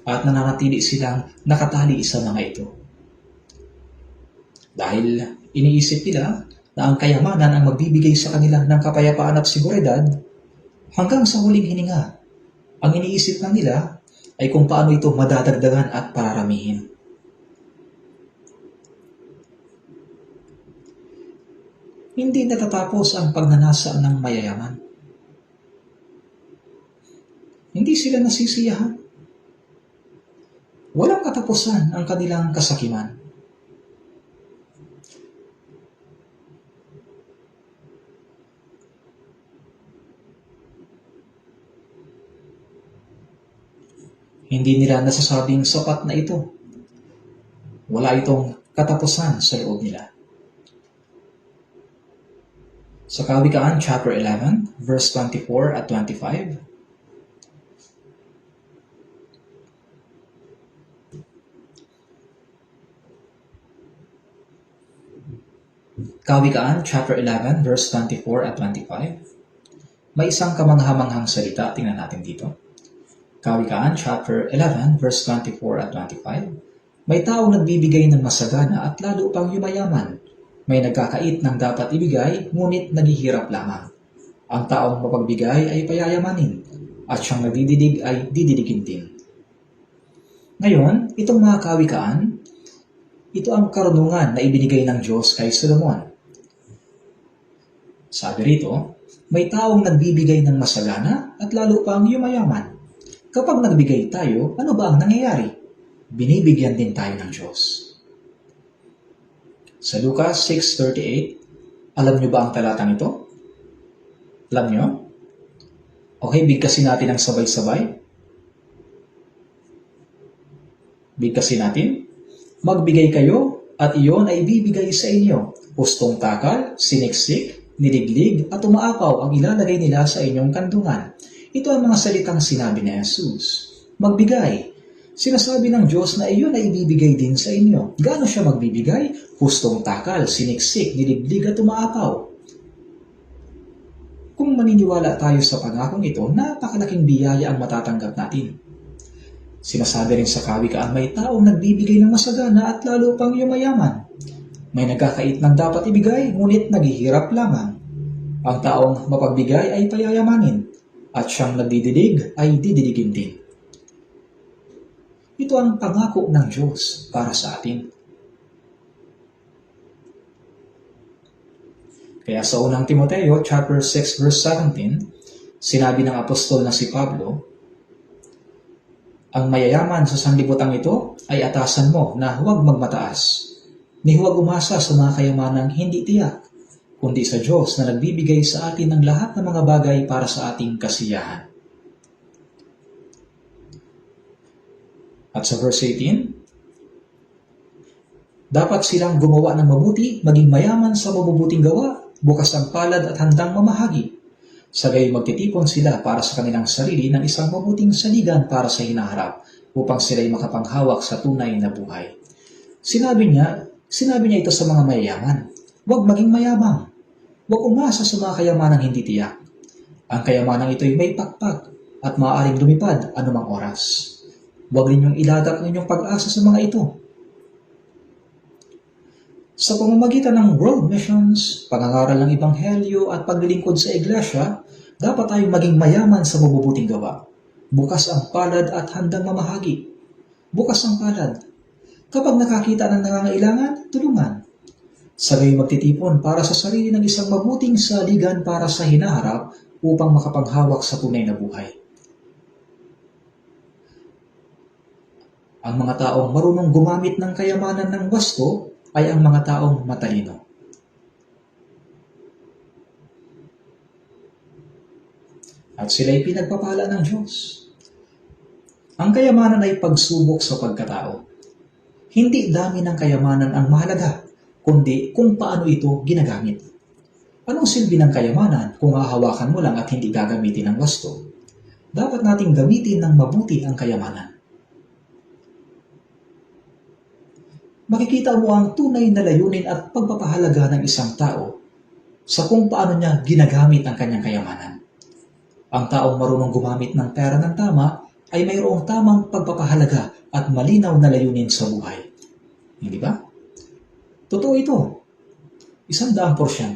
At nananatili silang nakatali sa mga ito. Dahil iniisip nila na ang kayamanan ang magbibigay sa kanila ng kapayapaan at seguridad, hanggang sa huling hininga, ang iniisip lang nila ay kung paano ito madadagdagan at pararamihin. Hindi natatapos ang pagnanasa ng mayayaman. Hindi sila nasisiyahan. Walang katapusan ang kanilang kasakiman. Hindi nila nasasabing sapat na ito. Wala itong katapusan sa loob nila. Sa Kawikaan, chapter 11, verse 24 at 25, Kawikaan, chapter 11, verse 24 at 25. May isang kamanghamanghang salita. Tingnan natin dito. Kawikaan, chapter 11, verse 24 at 25. May taong nagbibigay ng masagana at lalo pang yumayaman. May nagkakait ng dapat ibigay, ngunit naghihirap lamang. Ang taong mapagbigay ay payayamanin, at siyang nagdididig ay dididigin din. Ngayon, itong mga kawikaan, ito ang karunungan na ibinigay ng Diyos kay Solomon. Sabi rito, may taong nagbibigay ng masagana at lalo pang yumayaman. Kapag nagbigay tayo, ano ba ang nangyayari? Binibigyan din tayo ng Diyos. Sa Lucas 6:38, alam nyo ba ang talatang ito? Alam nyo? Okay, bigkasin natin ang sabay-sabay. Bigkasin natin. Magbigay kayo at iyon ay bibigay sa inyo. Pustong takal, siniksik, niliglig at umaapaw ang ilalagay nila sa inyong kandungan. Ito ang mga salitang sinabi ni Jesus. Magbigay. Sinasabi ng Diyos na iyon ay ibibigay din sa inyo. Gaano siya magbibigay? Pustong takal, siniksik, niliglig at umaapaw. Kung maniniwala tayo sa pangakong ito, napakalaking biyaya ang matatanggap natin. Sinasabi rin sa kawikaan, may taong nagbibigay ng masagana at lalo pang yumayaman. May nagkakait ng dapat ibigay, ngunit naghihirap lamang. Ang taong mapagbigay ay payayamanin, at siyang nagdididig ay dididigin din. Ito ang pangako ng Diyos para sa atin. Kaya sa unang Timoteo, chapter 6, verse 17, sinabi ng apostol na si Pablo, ang mayayaman sa sanlibutan ito ay atasan mo na huwag magmataas, ni huwag umasa sa mga kayamanang hindi tiyak, kundi sa Diyos na nagbibigay sa atin ng lahat ng mga bagay para sa ating kasiyahan. At sa verse 18, dapat silang gumawa ng mabuti, maging mayaman sa mabubuting gawa, bukas ang palad at handang mamahagi. Sa gayon magtitipon sila para sa kanilang sarili ng isang mabuting saligan para sa hinaharap, upang sila'y makapanghawak sa tunay na buhay. Sinabi niya ito sa mga mayayaman, huwag maging mayabang. Huwag umasa sa mga kayamanang hindi tiyak. Ang kayamanang ito'y may pakpak at maaaring lumipad anumang oras. Huwag ninyong ilagak ang inyong pag-asa sa mga ito. Sa pamamagitan ng world missions, pangangaral ng ebanghelyo at paglilingkod sa iglesia, dapat tayong maging mayaman sa mabubuting gawa. Bukas ang palad at handang mamahagi. Bukas ang palad. Kapag nakakita ng nangangailangan, tulungan. Sabay magtitipon para sa sarili ng isang mabuting saligan para sa hinaharap upang makapaghawak sa tunay na buhay. Ang mga taong marunong gumamit ng kayamanan ng wasto ay ang mga taong matalino. At sila'y pinagpapala ng Diyos. Ang kayamanan ay pagsubok sa pagkatao. Hindi dami ng kayamanan ang mahalaga, kundi kung paano ito ginagamit. Anong silbi ng kayamanan kung hahawakan mo lang at hindi gagamitin ng wasto? Dapat nating gamitin ng mabuti ang kayamanan. Makikita mo ang tunay na layunin at pagpapahalaga ng isang tao sa kung paano niya ginagamit ang kanyang kayamanan. Ang taong marunong gumamit ng pera ng tama ay mayroong tamang pagpapahalaga at malinaw na layunin sa buhay. Hindi ba? Totoo ito. 100%.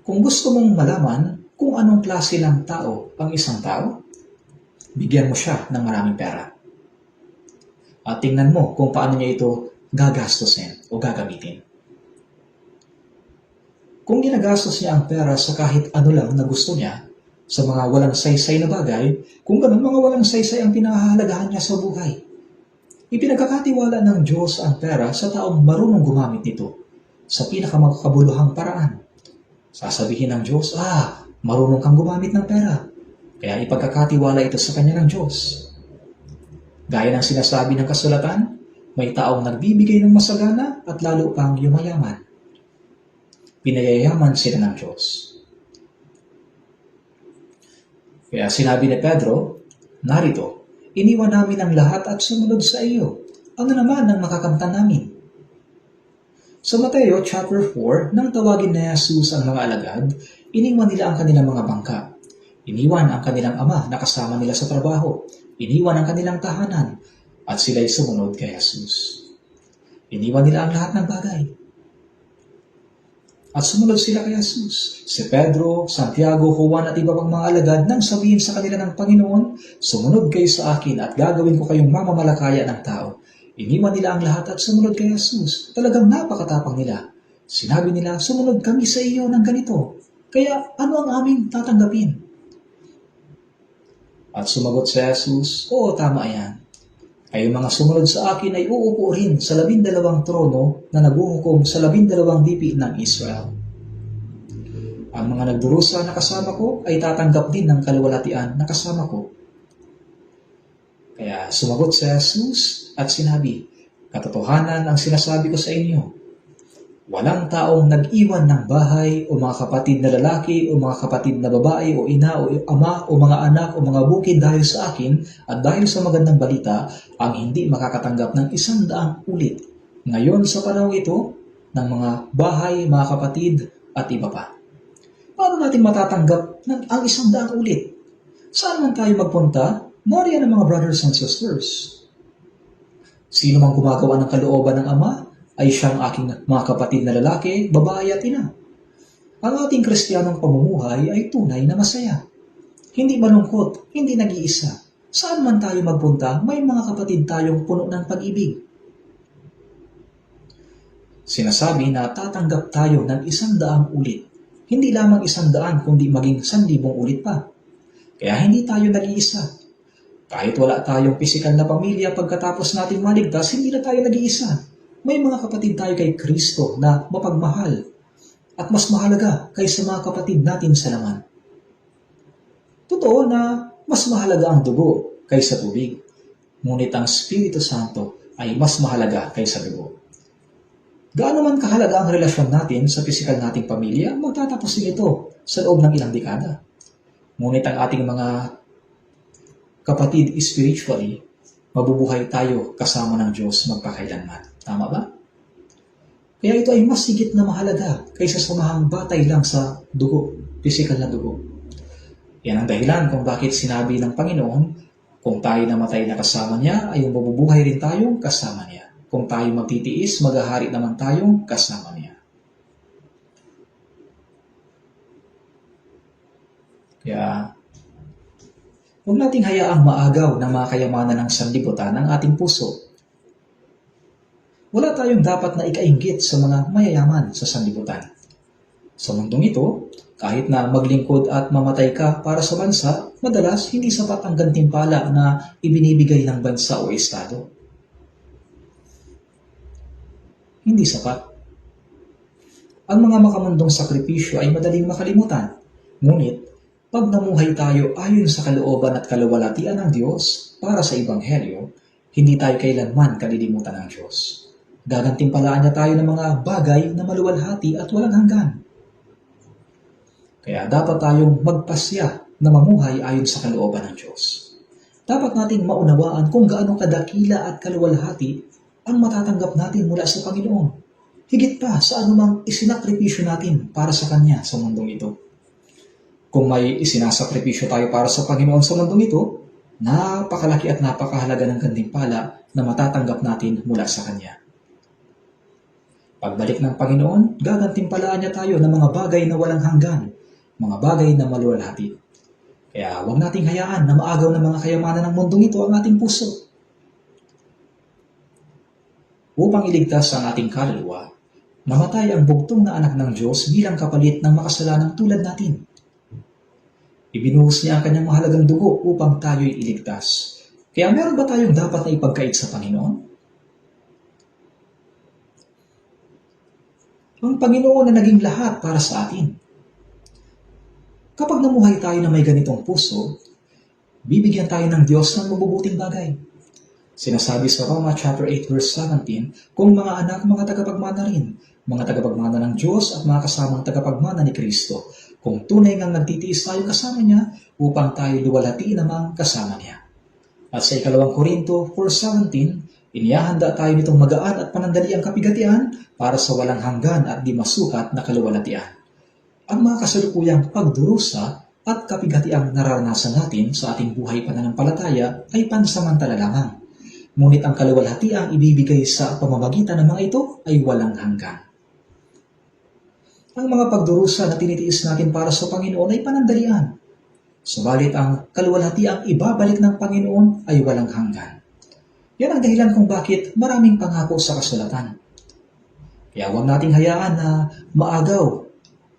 Kung gusto mong malaman kung anong klase ng tao ang isang tao, bigyan mo siya ng maraming pera. At tingnan mo kung paano niya ito gagastusin o gagamitin. Kung ginagastos niya ang pera sa kahit ano lang na gusto niya, sa mga walang saysay na bagay, kung ganun mga walang saysay ang pinahahalagahan niya sa buhay. Ipinagkakatiwala ng Diyos ang pera sa taong marunong gumamit nito sa pinakamakabuluhang paraan. Sasabihin ng Diyos, marunong kang gumamit ng pera. Kaya ipagkakatiwala ito sa kanya ng Diyos. Gaya ng sinasabi ng kasulatan, may taong nagbibigay ng masagana at lalo pang yumayaman. Pinayayaman sila ng Diyos. Kaya sinabi ni Pedro, narito, iniwan namin ang lahat at sumunod sa iyo. Ano naman ang makakamtan namin? Sa Mateo chapter 4, nang tawagin na Jesus ang mga alagad, iniwan nila ang kanilang mga bangka. Iniwan ang kanilang ama na kasama nila sa trabaho. Iniwan ang kanilang tahanan at sila'y sumunod kay Jesus. Iniwan nila ang lahat ng bagay. At sumunod sila kay Jesus. Si Pedro, Santiago, Juan at iba pang mga alagad nang sabihin sa kanila ng Panginoon, sumunod kayo sa akin at gagawin ko kayong mamamalakaya ng tao. Iniwan nila ang lahat at sumunod kay Jesus. Talagang napakatapang nila. Sinabi nila, sumunod kami sa iyo ng ganito. Kaya ano ang aming tatanggapin? At sumagot si Jesus, oo, tama yan. Kayong mga sumunod sa akin ay uupo rin sa 12 trono na naghuhukom sa 12 dipi ng Israel. Ang mga nagdurusa na kasama ko ay tatanggap din ng kaluwalhatian na kasama ko. Kaya sumagot si Jesus at sinabi, katotohanan ang sinasabi ko sa inyo. Walang taong nag-iwan ng bahay o mga kapatid na lalaki o mga kapatid na babae o ina o ama o mga anak o mga bukid dahil sa akin at dahil sa magandang balita ang hindi makakatanggap ng 100 ulit. Ngayon sa panahon ito ng mga bahay, mga kapatid at iba pa. Paano natin matatanggap ang 100 ulit? Saan man tayo magpunta? Nariyan ang mga brothers and sisters. Sino mang gumagawa ng kalooban ng Ama ay siyang aking mga kapatid na lalaki, babae at ina. Ang ating Kristiyanong pamumuhay ay tunay na masaya. Hindi malungkot, hindi nag-iisa. Saan man tayo magpunta, may mga kapatid tayong puno ng pag-ibig. Sinasabi na tatanggap tayo ng 100 ulit. Hindi lamang 100 kundi maging 1,000 ulit pa. Kaya hindi tayo nag-iisa. Kahit wala tayong pisikal na pamilya pagkatapos natin maligtas, hindi na tayo nag-iisa. May mga kapatid tayo kay Kristo na mapagmahal at mas mahalaga kaysa mga kapatid natin sa laman. Totoo na mas mahalaga ang dugo kaysa tubig, ngunit ang Espiritu Santo ay mas mahalaga kaysa dugo. Gaano man kahalaga ang relasyon natin sa pisikal nating pamilya, magtatapos din ito sa loob ng ilang dekada. Ngunit ang ating mga kapatid spiritually, mabubuhay tayo kasama ng Diyos magpakailanman. Tama ba? Kaya ito ay mas higit na mahalaga kaysa samahang batay lang sa dugo, pisikal na dugo. Yan ang dahilan kung bakit sinabi ng Panginoon, kung tayo namatay na kasama niya, ay mabubuhay rin tayong kasama niya. Kung tayo magtitiis, maghahari naman tayong kasama niya. Kaya Huwag nating hayaang maagaw ng mga kayamanan ng sanlibutan ang ating puso. Wala tayong dapat na ikainggit sa mga mayayaman sa sanlibutan. Sa mundong ito, kahit na maglingkod at mamatay ka para sa bansa, madalas hindi sapat ang gantimpala na ibinibigay ng bansa o estado. Hindi sapat. Ang mga makamundong sakripisyo ay madaling makalimutan. Ngunit, pag namuhay tayo ayon sa kalooban at kaluwalhatian ng Diyos para sa Ebanghelyo, hindi tayo kailanman kalilimutan ng Diyos. Gagantimpalaan niya tayo ng mga bagay na maluwalhati at walang hanggan. Kaya dapat tayong magpasya na mamuhay ayon sa kalooban ng Diyos. Dapat nating maunawaan kung gaano kadakila at kaluwalhati ang matatanggap natin mula sa Panginoon. Higit pa sa anumang isinakripisyo natin para sa Kanya sa mundong ito. Kung may isinasakripisyo tayo para sa Panginoon sa mundong ito, napakalaki at napakahalaga ng gantimpala na matatanggap natin mula sa Kanya. Pagbalik ng Panginoon, gagantimpalaan niya tayo ng mga bagay na walang hanggan, mga bagay na maluwalhati. Kaya huwag nating hayaan na maagaw ng mga kayamanan ng mundong ito ang ating puso. Upang iligtas ang ating kaluluwa, namatay ang bugtong na anak ng Diyos bilang kapalit ng makasalanang tulad natin. Ibinuhos niya ang kanyang mahalagang dugo upang tayo'y iligtas. Kaya meron ba tayong dapat na ipagkait sa Panginoon? Ang Panginoon na naging lahat para sa atin. Kapag namuhay tayo na may ganitong puso, bibigyan tayo ng Diyos ng mabubuting bagay. Sinasabi sa Roma chapter 8 verse 17, kung mga anak, mga tagapagmana rin, mga tagapagmana ng Diyos at mga kasamang tagapagmana ni Kristo, kung tunay ngang nagtitiis tayo kasama niya upang tayo luwalhati namang kasama niya. At sa 2 Korinto 4:17, inihahanda tayo nitong magaan at panandaliang kapigatian para sa walang hanggan at di masukat na kaluwalhatian. Ang mga kasalukuyang pagdurusa at kapigatiang nararanasan natin sa ating buhay pananampalataya ay pansamantala lamang. Ngunit ang kaluwalhatiang ibibigay sa pamamagitan ng mga ito ay walang hanggan. Ang mga pagdurusa na tinitiis natin para sa Panginoon ay panandalian. Subalit ang kaluwalhatiang ibabalik ng Panginoon ay walang hanggan. Yan ang dahilan kung bakit maraming pangako sa kasulatan. Kaya huwag nating hayaan na maagaw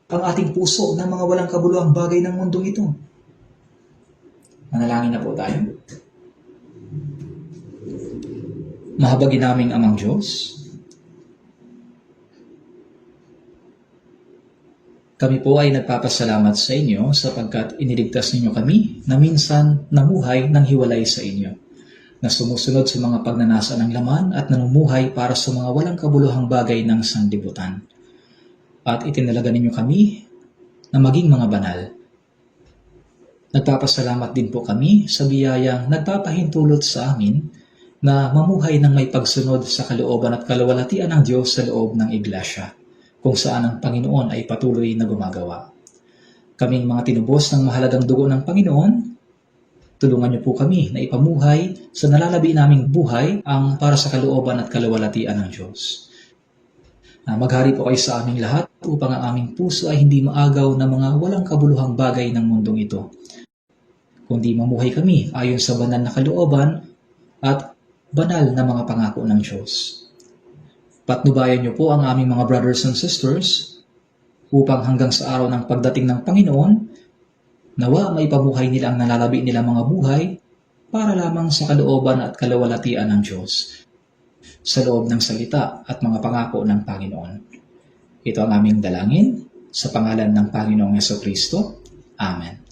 ang ating puso ng mga walang kabuluhang bagay ng mundong ito. Manalangin na po tayo. Mahabagin naming Amang Diyos, kami po ay nagpapasalamat sa inyo sapagkat iniligtas ninyo kami na minsan namuhay ng hiwalay sa inyo, na sumusunod sa mga pagnanasa ng laman at namumuhay para sa mga walang kabuluhang bagay ng sanlibutan. At itinalaga ninyo kami na maging mga banal. Nagpapasalamat din po kami sa biyayang nagpapahintulot sa amin na mamuhay ng may pagsunod sa kalooban at kaluwalhatian ng Diyos sa loob ng Iglesia, kung saan ang Panginoon ay patuloy na gumagawa. Kaming mga tinubos ng mahalagang dugo ng Panginoon, tulungan niyo po kami na ipamuhay sa nalalabi naming buhay ang para sa kalooban at kaluwalhatian ng Diyos. Maghari po kayo sa aming lahat upang ang aming puso ay hindi maagaw ng mga walang kabuluhang bagay ng mundong ito, kundi mamuhay kami ayon sa banal na kalooban at banal na mga pangako ng Diyos. Patnubayan niyo po ang aming mga brothers and sisters upang hanggang sa araw ng pagdating ng Panginoon, nawa maipamuhay nila ang nalalabi nilang mga buhay para lamang sa kalooban at kaluwalhatian ng Diyos sa loob ng salita at mga pangako ng Panginoon. Ito ang aming dalangin sa pangalan ng Panginoong Jesucristo. Amen.